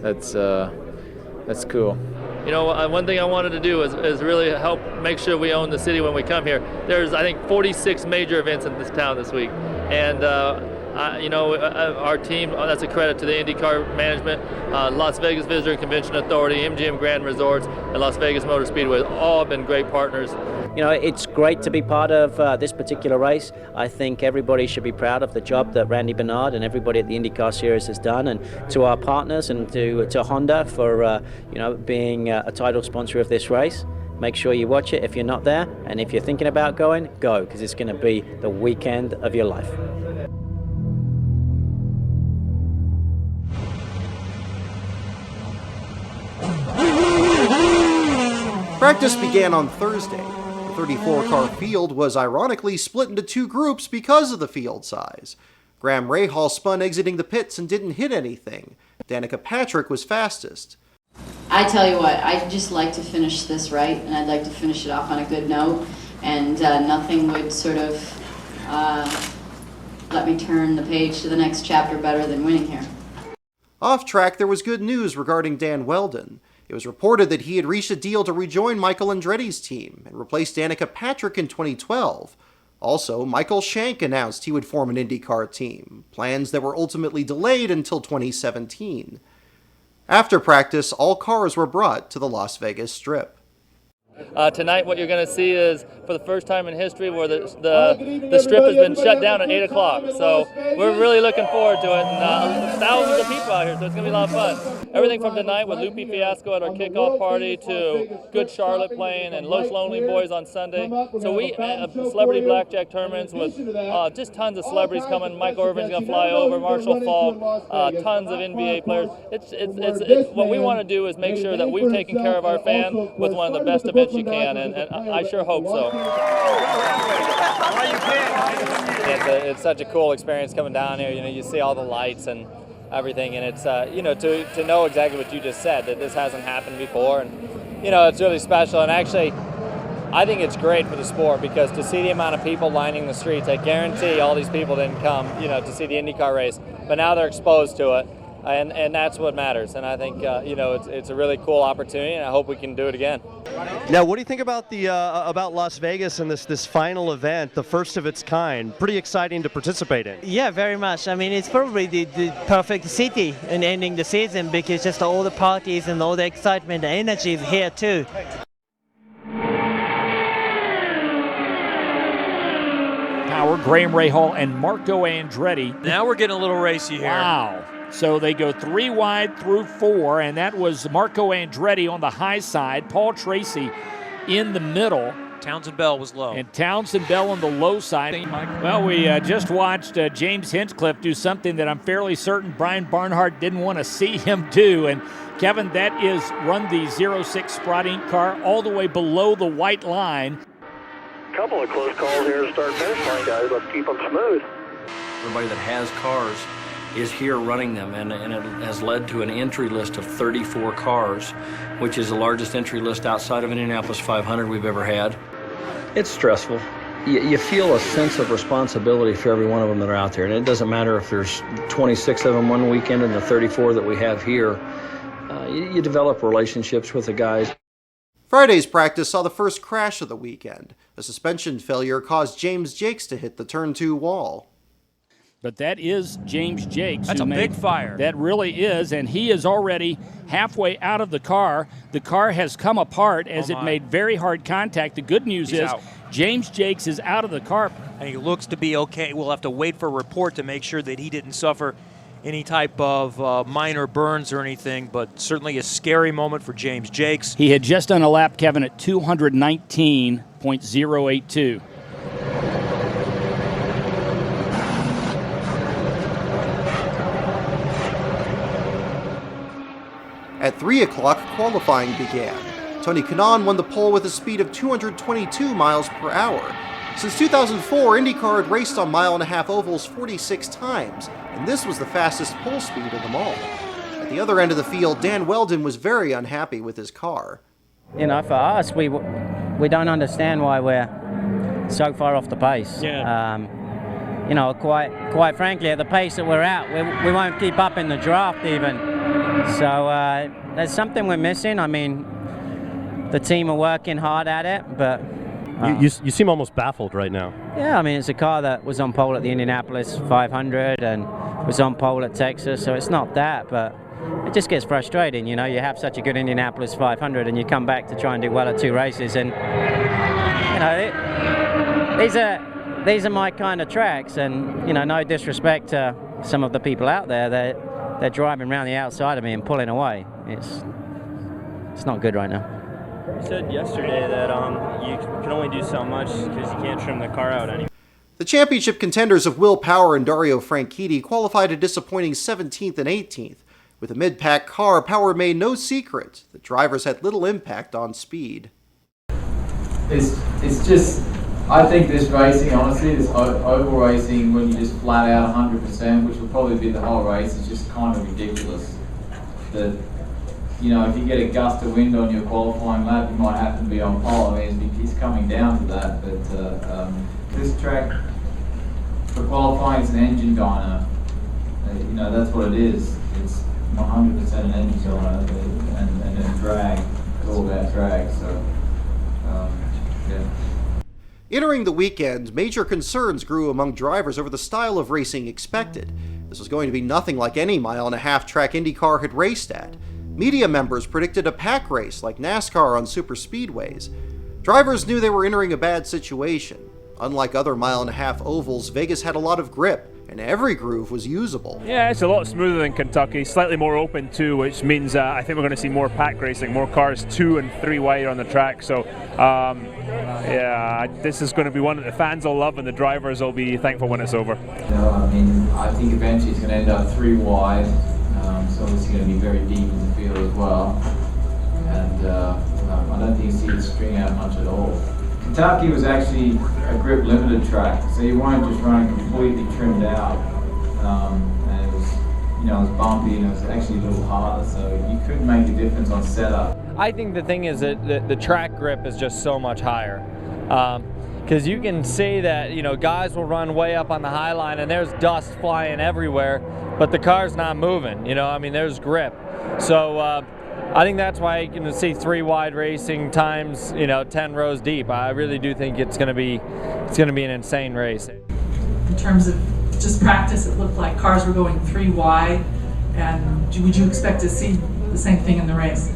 that's cool. You know, one thing I wanted to do is really help make sure we own the city when we come here. There's, I think, 46 major events in this town this week, and our team, that's a credit to the IndyCar management, Las Vegas Visitor and Convention Authority, MGM Grand Resorts, and Las Vegas Motor Speedway. All have been great partners. You know, it's great to be part of this particular race. I think everybody should be proud of the job that Randy Bernard and everybody at the IndyCar Series has done, and to our partners and to Honda for being a title sponsor of this race. Make sure you watch it if you're not there, and if you're thinking about going, go, because it's going to be the weekend of your life. Practice began on Thursday. The 34-car field was ironically split into two groups because of the field size. Graham Rahal spun exiting the pits and didn't hit anything. Danica Patrick was fastest. I tell you what, I'd just like to finish this right, and I'd like to finish it off on a good note, and nothing would sort of let me turn the page to the next chapter better than winning here. Off track, there was good news regarding Dan Wheldon. It was reported that he had reached a deal to rejoin Michael Andretti's team and replace Danica Patrick in 2012. Also, Michael Shank announced he would form an IndyCar team, plans that were ultimately delayed until 2017. After practice, all cars were brought to the Las Vegas Strip. Tonight what you're going to see is, for the first time in history, where the strip has been shut down at 8 o'clock. So we're really looking forward to it. And, thousands of people out here, so it's going to be a lot of fun. Everything from tonight with Lupe Fiasco at our kickoff party to Good Charlotte playing and Los Lonely Boys on Sunday. So we have celebrity blackjack tournaments with just tons of celebrities coming. Michael Irvin's going to fly over, Marshall Falk, tons of NBA players. It's what we want to do is make sure that we've taken care of our fan with one of the best events you can, and I sure hope so. It's such a cool experience coming down here. You know, you see all the lights and everything, and it's to know exactly what you just said, that this hasn't happened before, and it's really special. And actually, I think it's great for the sport, because to see the amount of people lining the streets, I guarantee all these people didn't come to see the IndyCar race, but now they're exposed to it. And that's what matters, and I think it's a really cool opportunity, and I hope we can do it again. Now, what do you think about the about Las Vegas and this final event, the first of its kind? Pretty exciting to participate in. Yeah, very much. I mean, it's probably the perfect city in ending the season, because just all the parties and all the excitement and energy is here too. Graham Rahal and Marco Andretti. Now we're getting a little racy here. Wow. So they go 3 wide through 4, and that was Marco Andretti on the high side, Paul Tracy in the middle. Townsend Bell was low. And Townsend Bell on the low side. Well, we just watched James Hinchcliffe do something that I'm fairly certain Brian Barnhart didn't want to see him do. And Kevin, that is run the 06 Sprott Inc. car all the way below the white line. Couple of close calls here to start finish line, guys. Let's keep them smooth. Everybody that has cars is here running them, and it has led to an entry list of 34 cars, which is the largest entry list outside of Indianapolis 500 we've ever had. It's stressful. You feel a sense of responsibility for every one of them that are out there, and it doesn't matter if there's 26 of them one weekend and the 34 that we have here. You develop relationships with the guys. Friday's practice saw the first crash of the weekend. A suspension failure caused James Jakes to hit the turn 2 wall. But that is James Jakes. That's a big fire. That really is, and he is already halfway out of the car. The car has come apart as it made very hard contact. The good news is James Jakes is out of the car. And he looks to be okay. We'll have to wait for a report to make sure that he didn't suffer any type of minor burns or anything, but certainly a scary moment for James Jakes. He had just done a lap, Kevin, at 219.082. At 3 o'clock, qualifying began. Tony Kanaan won the pole with a speed of 222 miles per hour. Since 2004, IndyCar had raced on mile-and-a-half ovals 46 times, and this was the fastest pole speed of them all. At the other end of the field, Dan Wheldon was very unhappy with his car. You know, for us, we don't understand why we're so far off the pace. Yeah. You know, quite frankly, at the pace that we're at, we won't keep up in the draft even. So there's something we're missing. I mean, the team are working hard at it, but... You seem almost baffled right now. Yeah, I mean, it's a car that was on pole at the Indianapolis 500 and was on pole at Texas, so it's not that, but it just gets frustrating, you know. You have such a good Indianapolis 500 and you come back to try and do well at 2 races, and, you know, these are my kind of tracks, and, you know, no disrespect to some of the people out there, they're driving around the outside of me and pulling away. It's not good right now. You said yesterday that you can only do so much because you can't trim the car out anymore. The championship contenders of Will Power and Dario Franchitti qualified a disappointing 17th and 18th. With a mid-pack car, Power made no secret that drivers had little impact on speed. It's just, I think this racing, honestly, this oval racing, when you just flat out 100%, which will probably be the whole race, is just kind of ridiculous. That, you know, if you get a gust of wind on your qualifying lap, you might have to be on pole. I mean, it's coming down to that. But this track, for qualifying, it's an engine dyno. You know, that's what it is. It's 100% an engine dyno, and then drag. It's all about drag. So, yeah. Entering the weekend, major concerns grew among drivers over the style of racing expected. This was going to be nothing like any mile-and-a-half track IndyCar had raced at. Media members predicted a pack race like NASCAR on super speedways. Drivers knew they were entering a bad situation. Unlike other mile-and-a-half ovals, Vegas had a lot of grip, and every groove was usable. Yeah, it's a lot smoother than Kentucky, slightly more open too, which means I think we're going to see more pack racing, more cars 2 and 3 wide on the track. So, yeah, this is going to be one that the fans will love and the drivers will be thankful when it's over. No, I mean, I think eventually it's going to end up 3 wide. So it's going to be very deep in the field as well, and I don't think you see it string out much at all. Kentucky was actually a grip limited track, so you weren't just running completely trimmed out, and it was, you know, it was bumpy and it was actually a little harder, so you couldn't make a difference on setup. I think the thing is that the track grip is just so much higher. Because you can see that, you know, guys will run way up on the high line and there's dust flying everywhere, but the car's not moving, you know, I mean, there's grip. So I think that's why you can see 3 wide racing times, you know, 10 rows deep. I really do think it's going to be an insane race. In terms of just practice, it looked like cars were going 3 wide, and would you expect to see the same thing in the race?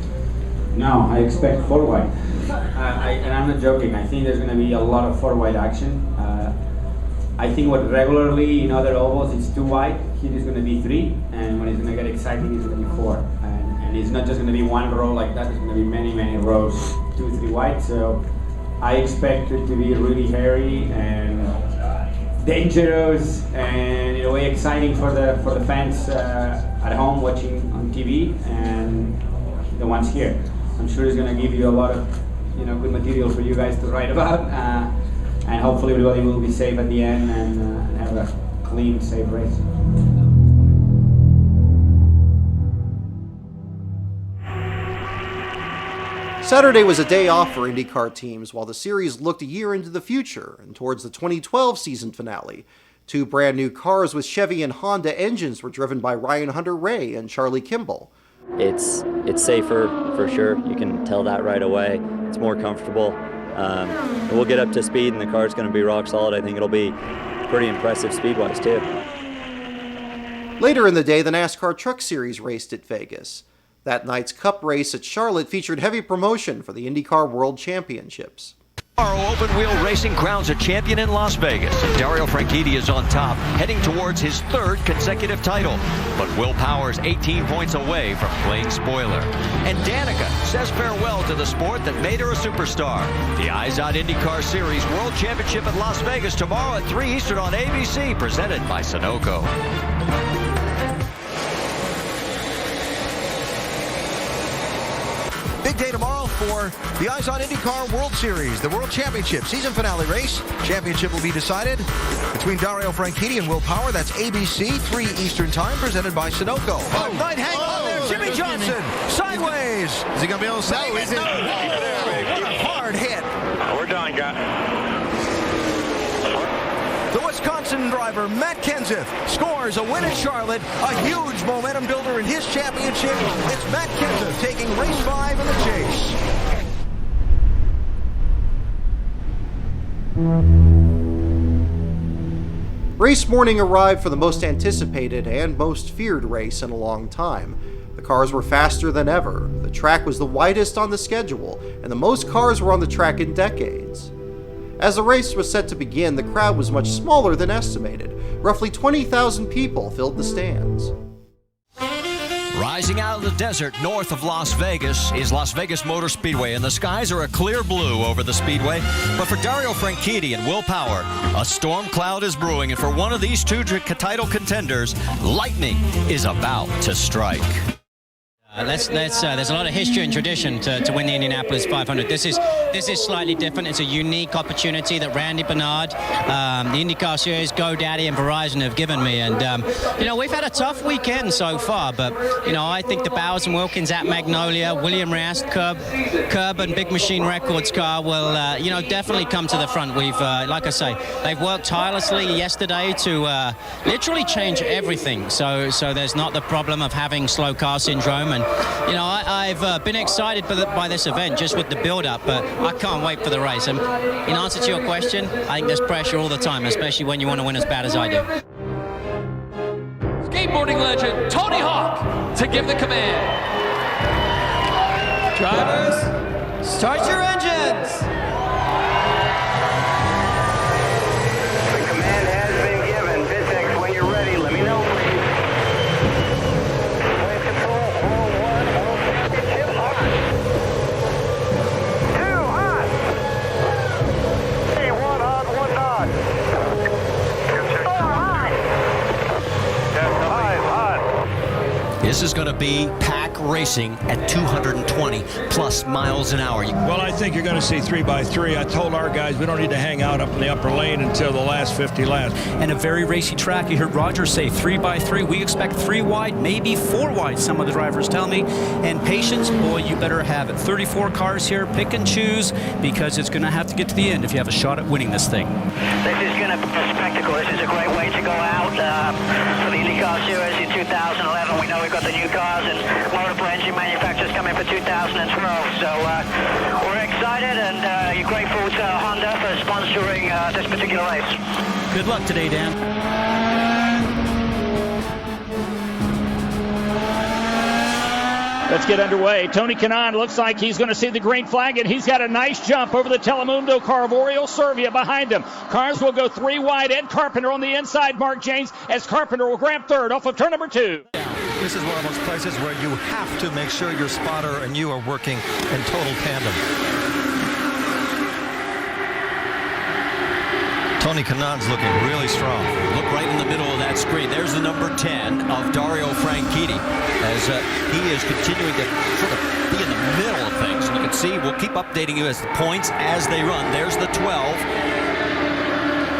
No, I expect 4 wide. And I'm not joking. I think there's going to be a lot of 4 wide action. I think what regularly in other ovals it's 2 wide. Here is going to be 3, and when it's going to get exciting, it's going to be 4. And it's not just going to be 1 row like that. It's going to be many rows, 2, 3 wide. So I expect it to be really hairy and dangerous, and in a way exciting for the fans at home watching on TV and the ones here. I'm sure it's going to give you a lot of, you know, good material for you guys to write about, and hopefully everybody will be safe at the end and have a clean, safe race. Saturday was a day off for IndyCar teams while the series looked a year into the future and towards the 2012 season finale. 2 brand new cars with Chevy and Honda engines were driven by Ryan Hunter-Reay and Charlie Kimball. It's safer for sure. You can tell that right away. It's more comfortable. We'll get up to speed, and the car's going to be rock solid. I think it'll be pretty impressive speed-wise, too. Later in the day, the NASCAR Truck Series raced at Vegas. That night's Cup race at Charlotte featured heavy promotion for the IndyCar World Championships. Tomorrow, open wheel racing crowns a champion in Las Vegas. Dario Franchitti is on top, heading towards his 3rd consecutive title. But Will Power's 18 points away from playing spoiler. And Danica says farewell to the sport that made her a superstar. The Eyes On IndyCar Series World Championship at Las Vegas tomorrow at 3 Eastern on ABC, presented by Sunoco. Big day tomorrow for the Eyes On IndyCar World Series, the World Championship season finale race. Championship will be decided between Dario Franchitti and Will Power. That's ABC, 3 Eastern time, presented by Sunoco. Oh, night hang on there, Jimmy Johnson, sideways. Is he going to be able to save it? No. What a hard hit. We're done, guys. The Wisconsin driver, Matt Kenseth, scores a win at Charlotte, a huge momentum builder in his championship. It's Matt Kenseth taking race 5 in the chase. Race morning arrived for the most anticipated and most feared race in a long time. The cars were faster than ever, the track was the widest on the schedule, and the most cars were on the track in decades. As the race was set to begin, the crowd was much smaller than estimated. Roughly 20,000 people filled the stands. Rising out of the desert north of Las Vegas is Las Vegas Motor Speedway, and the skies are a clear blue over the speedway. But for Dario Franchitti and Will Power, a storm cloud is brewing, and for one of these two title contenders, lightning is about to strike. There's a lot of history and tradition to win the Indianapolis 500. This is slightly different. It's a unique opportunity that Randy Bernard, the IndyCar Series, GoDaddy, and Verizon have given me. And we've had a tough weekend so far, but I think the Bowers and Wilkins at Magnolia, William Rast, Curb, and Big Machine Records car will definitely come to the front. We've like I say, they've worked tirelessly yesterday to literally change everything. So there's not the problem of having slow car syndrome. And I've been excited by this event just with the build-up, but I can't wait for the race. And in answer to your question, I think there's pressure all the time, especially when you want to win as bad as I do. Skateboarding legend Tony Hawk to give the command. Drivers, start your engines. The command has been given. Visex, when you're ready, let me know, please. Wave control, all one, all championship hot. 2 hot. 3, 1 hot, 1 hot. 4 hot. 5 hot. This is going to be pack racing at 220 plus miles an hour. Well, I think you're going to see 3x3. I told our guys we don't need to hang out up in the upper lane until the last 50 laps. And a very racy track. You heard Roger say 3x3. We expect 3 wide, maybe 4 wide, some of the drivers tell me. And patience, boy, you better have it. 34 cars here, pick and choose, because it's going to have to get to the end if you have a shot at winning this thing. This is going to be a spectacle. This is a great way to go out for the IndyCar Series in 2011. We know we've got the new cars and multiple engine manufacturers coming for 2012. So we're excited and you're grateful to Honda for sponsoring this particular race. Good luck today, Dan. Let's get underway. Tony Kanaan looks like he's going to see the green flag, and he's got a nice jump over the Telemundo car of Oriol Servia behind him. Cars will go 3 wide. Ed Carpenter on the inside. Mark James as Carpenter will grab third off of turn number 2. This is one of those places where you have to make sure your spotter and you are working in total tandem. Tony Kanaan's looking really strong. Look right in the middle of that screen. There's the number 10 of Dario Franchitti as he is continuing to sort of be in the middle of things. And you can see we'll keep updating you as the points as they run. There's the 12.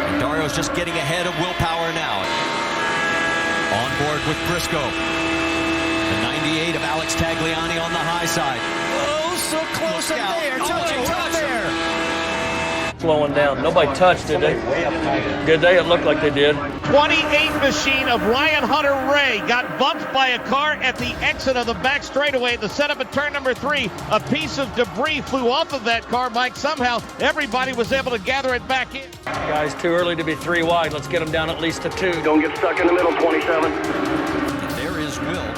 And Dario's just getting ahead of Will Power now. On board with Briscoe. The 98 of Alex Tagliani on the high side. Oh, so close up there. Touch it, there. slowing down. Nobody touched it. Good day, it looked like they did. 28 machine of Ryan Hunter-Ray got bumped by a car at the exit of the back straightaway at the setup at turn number 3. A piece of debris flew off of that car, Mike. Somehow everybody was able to gather it back in. Guys, too early to be 3 wide. Let's get them down at least to 2. Don't get stuck in the middle, 27. There is Will.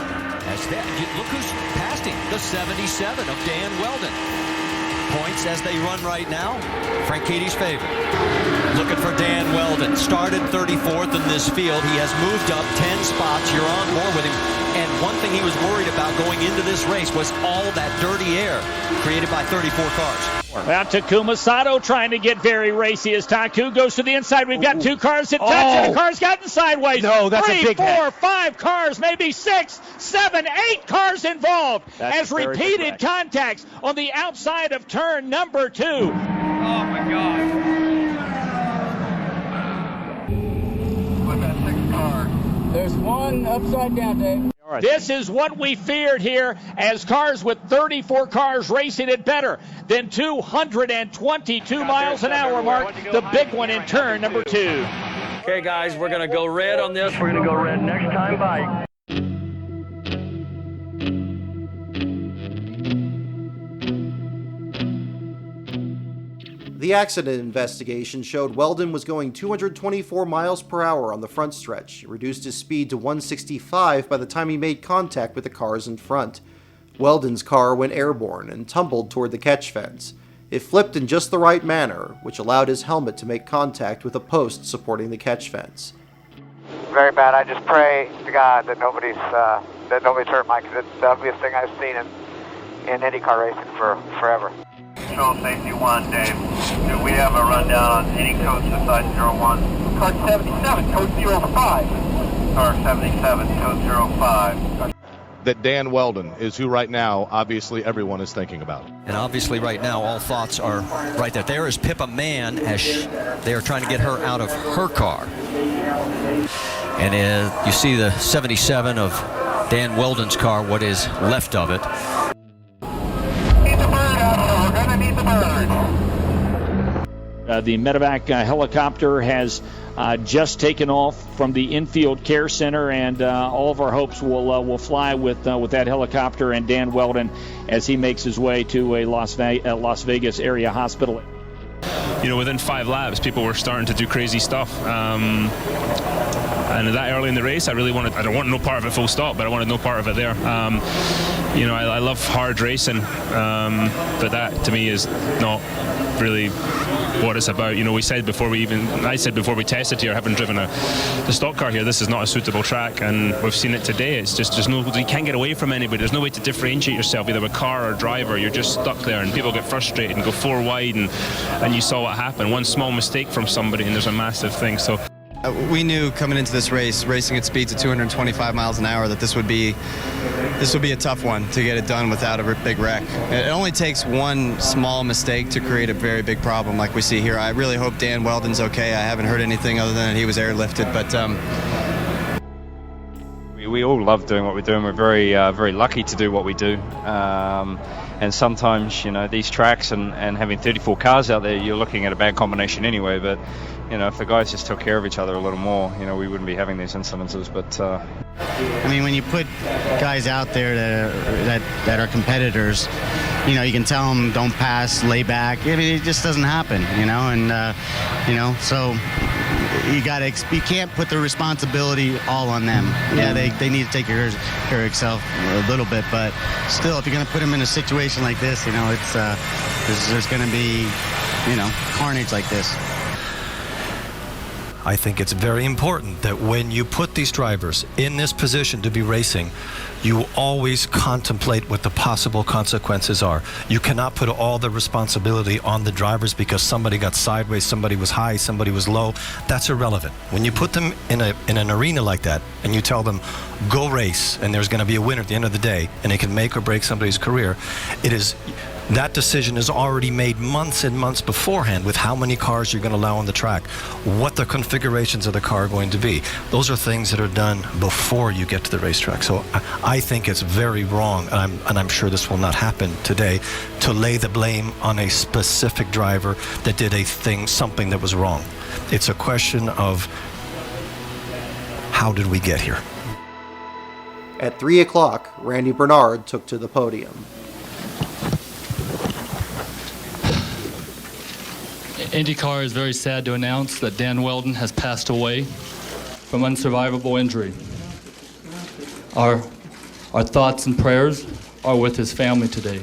As that, look who's passed him, the 77 of Dan Wheldon. Points as they run right now, Franchitti's favorite. Looking for Dan Wheldon. Started 34th in this field. He has moved up 10 spots. You're on more with him. And one thing he was worried about going into this race was all that dirty air created by 34 cars. Now Takuma Sato trying to get very racy as Taku goes to the inside. We've got 2 cars that touch, and the car's gotten sideways. No, that's 3, a big 4, hit. 5 cars, maybe 6, 7, 8 cars involved as repeated contacts on the outside of turn number 2. Oh my God. There's one upside down, Dave. This is what we feared here as cars with 34 cars racing it better than 222 miles an hour mark. The big one in turn number 2. Okay, guys, we're going to go red on this. We're going to go red next time by. The accident investigation showed Wheldon was going 224 miles per hour on the front stretch. He reduced his speed to 165 by the time he made contact with the cars in front. Wheldon's car went airborne and tumbled toward the catch fence. It flipped in just the right manner, which allowed his helmet to make contact with a post supporting the catch fence. Very bad. I just pray to God that nobody's hurt, Mike, because it's the ugliest thing I've seen in IndyCar racing for forever. Control safety 1, Dave. Do we have a rundown on any codes besides 01? Code 77, code 05. Car 77, code 05. That Dan Wheldon is who right now, obviously, everyone is thinking about. And obviously right now all thoughts are right there. There is Pippa Mann as they are trying to get her out of her car. And you see the 77 of Dan Wheldon's car, what is left of it. The medevac helicopter has just taken off from the infield care center, and all of our hopes will fly with that helicopter and Dan Wheldon as he makes his way to a Las Vegas area hospital. You know, within 5 laps, people were starting to do crazy stuff. And that early in the race, I don't want no part of it full stop, but I wanted no part of it there. You know, I love hard racing, but that to me is not really what it's about. You know, I said before we tested here, having driven the stock car here, this is not a suitable track, and we've seen it today. It's just you can't get away from anybody. There's no way to differentiate yourself either with car or driver. You're just stuck there, and people get frustrated and go 4 wide, and you saw what happened. One small mistake from somebody, and there's a massive thing. So. We knew coming into this race, racing at speeds of 225 miles an hour, that this would be a tough one to get it done without a big wreck. It only takes one small mistake to create a very big problem like we see here. I really hope Dan Wheldon's okay. I haven't heard anything other than he was airlifted, but we all love doing what we're doing. We're very very lucky to do what we do. And sometimes, you know, these tracks and having 34 cars out there, you're looking at a bad combination anyway. But, you know, if the guys just took care of each other a little more, you know, we wouldn't be having these incidences. But I mean, when you put guys out there that are competitors, you know, you can tell them don't pass, lay back. I mean, it just doesn't happen, you know, and you know, so you can't put the responsibility all on them. Yeah, they need to take care of themselves a little bit, but still, if you're going to put them in a situation like this, you know, it's there's going to be, you know, carnage like this. I think it's very important that when you put these drivers in this position to be racing, you always contemplate what the possible consequences are. You cannot put all the responsibility on the drivers because somebody got sideways, somebody was high, somebody was low. That's irrelevant. When you put them in an arena like that and you tell them, go race, and there's going to be a winner at the end of the day, and it can make or break somebody's career, it is That decision is already made months and months beforehand with how many cars you're going to allow on the track, what the configurations of the car are going to be. Those are things that are done before you get to the racetrack. So I think it's very wrong, and I'm sure this will not happen today, to lay the blame on a specific driver that did something that was wrong. It's a question of how did we get here? At 3 o'clock, Randy Bernard took to the podium. IndyCar is very sad to announce that Dan Wheldon has passed away from unsurvivable injury. Our thoughts and prayers are with his family today.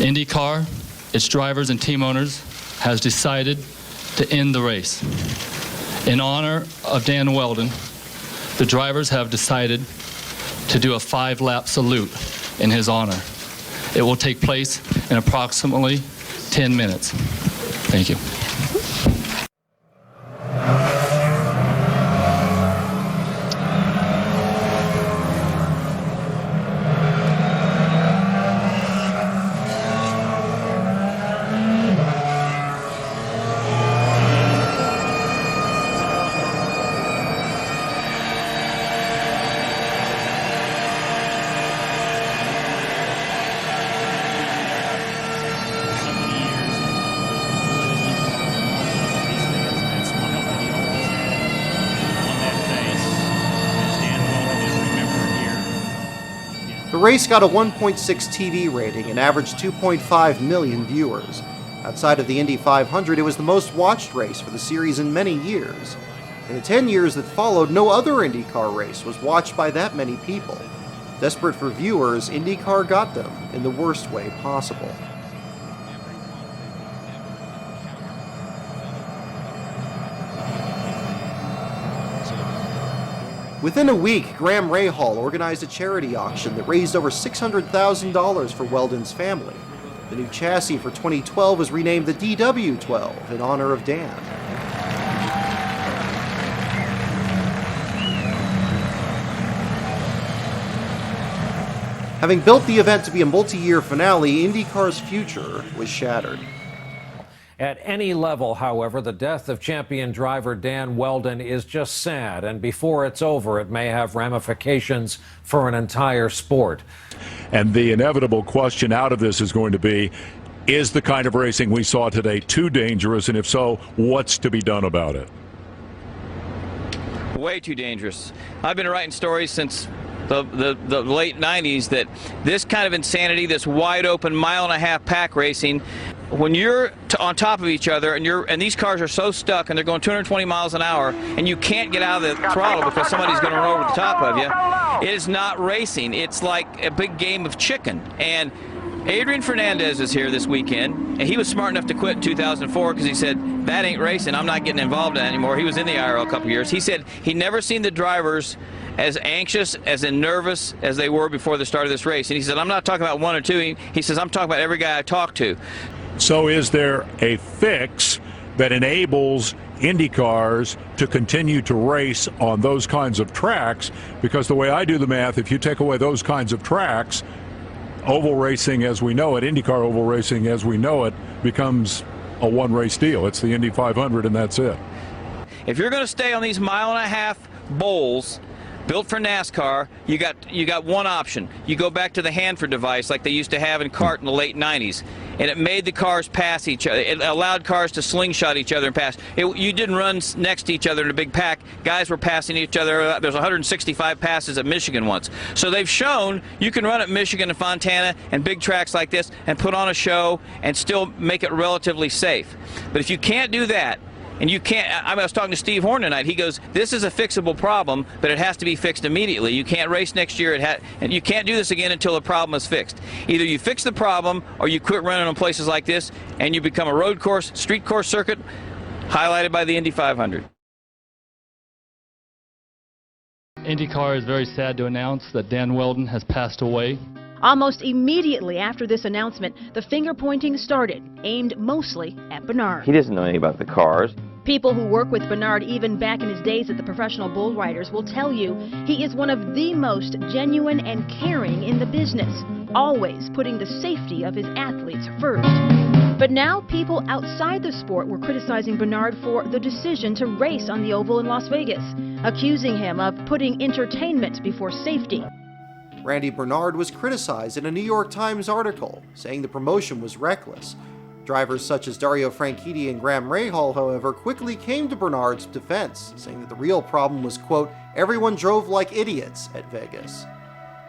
IndyCar, its drivers and team owners, has decided to end the race. In honor of Dan Wheldon, the drivers have decided to do a 5-lap salute in his honor. It will take place in approximately 10 minutes. Thank you. The race got a 1.6 TV rating and averaged 2.5 million viewers. Outside of the Indy 500, it was the most watched race for the series in many years. In the 10 years that followed, no other IndyCar race was watched by that many people. Desperate for viewers, IndyCar got them in the worst way possible. Within a week, Graham Rahal organized a charity auction that raised over $600,000 for Wheldon's family. The new chassis for 2012 was renamed the DW12 in honor of Dan. Having built the event to be a multi-year finale, IndyCar's future was shattered. At any level, however, the death of champion driver Dan Wheldon is just sad, and before it's over, it may have ramifications for an entire sport. And the inevitable question out of this is going to be, is the kind of racing we saw today too dangerous? And if so, what's to be done about it? Way too dangerous. I've been writing stories since the late 90s that this kind of insanity, this wide open mile-and-a-half pack racing, when you're on top of each other and these cars are so stuck and they're going 220 miles an hour and you can't get out of the throttle because somebody's going to run over the top of you, it is not racing. It's like a big game of chicken. And Adrian Fernandez is here this weekend, and he was smart enough to quit in 2004 because he said, that ain't racing, I'm not getting involved in that anymore. He was in the IRL a couple years. He said he never seen the drivers as anxious, as in nervous as they were before the start of this race. And he said, I'm not talking about one or two. He says, I'm talking about every guy I talk to. So is there a fix that enables IndyCars to continue to race on those kinds of tracks? Because the way I do the math, if you take away those kinds of tracks, oval racing as we know it, IndyCar oval racing as we know it, becomes a one-race deal. It's the Indy 500 and that's it. If you're going to stay on these mile-and-a-half bowls built for NASCAR, you got one option. You go back to the Hanford device like they used to have in kart in the late 90s, and it made the cars pass each other. It allowed cars to slingshot each other and pass. You didn't run next to each other in a big pack. Guys were passing each other. There's 165 passes at Michigan once. So they've shown you can run at Michigan and Fontana and big tracks like this and put on a show and still make it relatively safe. But if you can't do that, and you can't, I was talking to Steve Horn tonight, he goes, this is a fixable problem, but it has to be fixed immediately. You can't race next year, and you can't do this again until the problem is fixed. Either you fix the problem, or you quit running on places like this, and you become a road course, street course circuit, highlighted by the Indy 500. IndyCar is very sad to announce that Dan Wheldon has passed away. Almost immediately after this announcement, the finger pointing started, aimed mostly at Bernard. He doesn't know anything about the cars. People who work with Bernard even back in his days at the Professional Bull Riders will tell you he is one of the most genuine and caring in the business, always putting the safety of his athletes first. But now people outside the sport were criticizing Bernard for the decision to race on the oval in Las Vegas, accusing him of putting entertainment before safety. Randy Bernard was criticized in a New York Times article, saying the promotion was reckless. Drivers such as Dario Franchitti and Graham Rahal, however, quickly came to Bernard's defense, saying that the real problem was, quote, everyone drove like idiots at Vegas.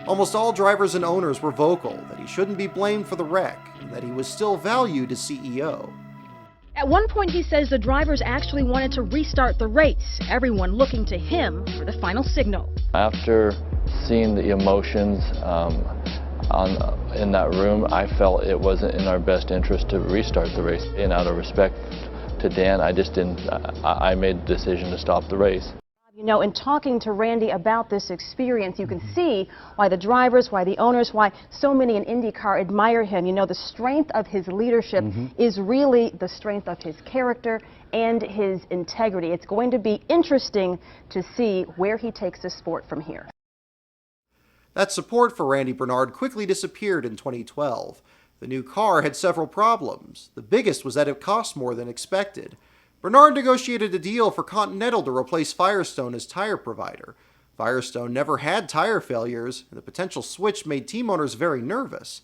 Almost all drivers and owners were vocal that he shouldn't be blamed for the wreck, and that he was still valued as CEO. At one point he says the drivers actually wanted to restart the race, everyone looking to him for the final signal. After seeing the emotions in that room, I felt it wasn't in our best interest to restart the race. And out of respect to Dan, I made the decision to stop the race. You know, in talking to Randy about this experience, you can see why the drivers, why the owners, why so many in IndyCar admire him. You know, the strength of his leadership is really the strength of his character and his integrity. It's going to be interesting to see where he takes the sport from here. That support for Randy Bernard quickly disappeared in 2012. The new car had several problems. The biggest was that it cost more than expected. Bernard negotiated a deal for Continental to replace Firestone as tire provider. Firestone never had tire failures, and the potential switch made team owners very nervous.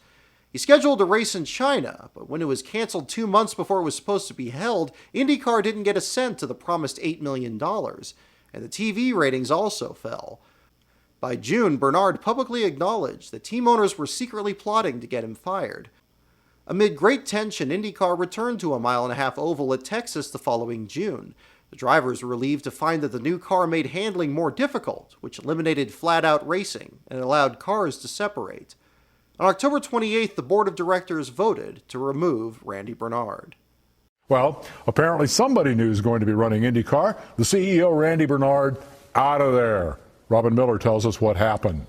He scheduled a race in China, but when it was canceled 2 months before it was supposed to be held, IndyCar didn't get a cent of the promised $8 million, and the TV ratings also fell. By June, Bernard publicly acknowledged that team owners were secretly plotting to get him fired. Amid great tension, IndyCar returned to a mile-and-a-half oval at Texas the following June. The drivers were relieved to find that the new car made handling more difficult, which eliminated flat-out racing and allowed cars to separate. On October 28th, the board of directors voted to remove Randy Bernard. Well, apparently somebody knew was going to be running IndyCar. The CEO, Randy Bernard, out of there. Robin Miller tells us what happened.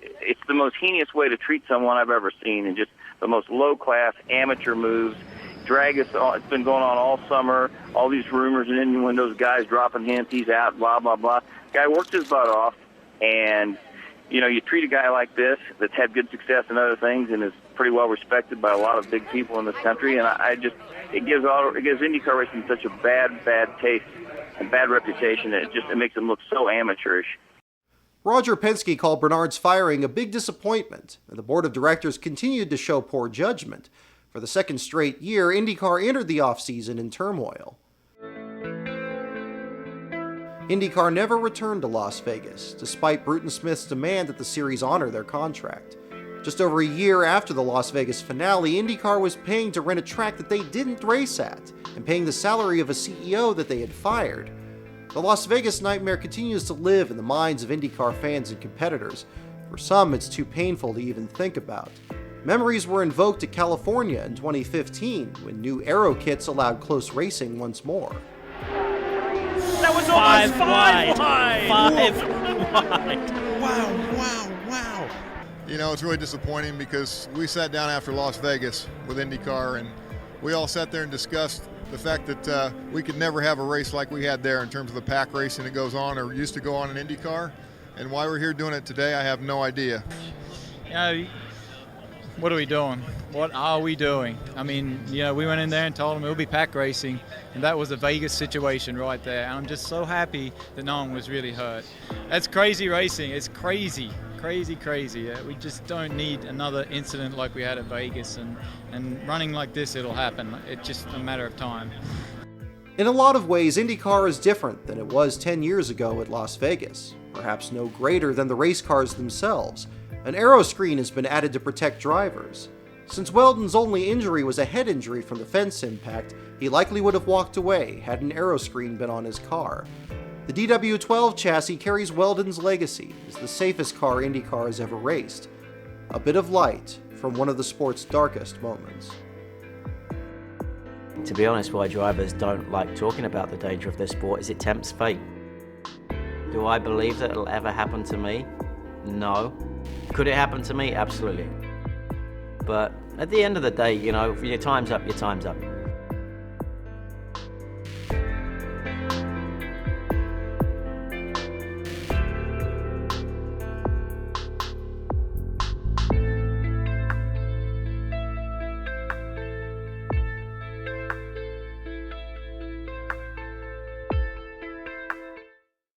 It's the most heinous way to treat someone I've ever seen, and just the most low-class amateur moves. Drag us on. It's been going on all summer. All these rumors and innuendos, guys dropping hints, he's out, blah, blah, blah. Guy worked his butt off, and, you know, you treat a guy like this that's had good success in other things and is pretty well respected by a lot of big people in this country, and it gives IndyCar racing such a bad taste and bad reputation that it makes them look so amateurish. Roger Penske called Bernard's firing a big disappointment, and the board of directors continued to show poor judgment. For the second straight year, IndyCar entered the offseason in turmoil. IndyCar never returned to Las Vegas, despite Bruton Smith's demand that the series honor their contract. Just over a year after the Las Vegas finale, IndyCar was paying to rent a track that they didn't race at, and paying the salary of a CEO that they had fired. The Las Vegas nightmare continues to live in the minds of IndyCar fans and competitors. For some, it's too painful to even think about. Memories were invoked at California in 2015, when new aero kits allowed close racing once more. That was almost five wide. Wow. You know, it's really disappointing because we sat down after Las Vegas with IndyCar and we all sat there and discussed the fact that we could never have a race like we had there in terms of the pack racing that goes on or used to go on in IndyCar. And why we're here doing it today, I have no idea. You know, what are we doing? What are we doing? I mean, you know, we went in there and told them it would be pack racing, and that was a Vegas situation right there. And I'm just so happy that no one was really hurt. That's crazy racing. It's crazy. We just don't need another incident like we had at Vegas, and running like this, it'll happen. It's just a matter of time. In a lot of ways, IndyCar is different than it was 10 years ago at Las Vegas, perhaps no greater than the race cars themselves. An aero screen has been added to protect drivers. Since Wheldon's only injury was a head injury from the fence impact, he likely would have walked away had an aero screen been on his car. The DW12 chassis carries Wheldon's legacy as the safest car IndyCar has ever raced. A bit of light from one of the sport's darkest moments. To be honest, why drivers don't like talking about the danger of their sport is it tempts fate. Do I believe that it'll ever happen to me? No. Could it happen to me? Absolutely. But at the end of the day, you know, if your time's up, your time's up.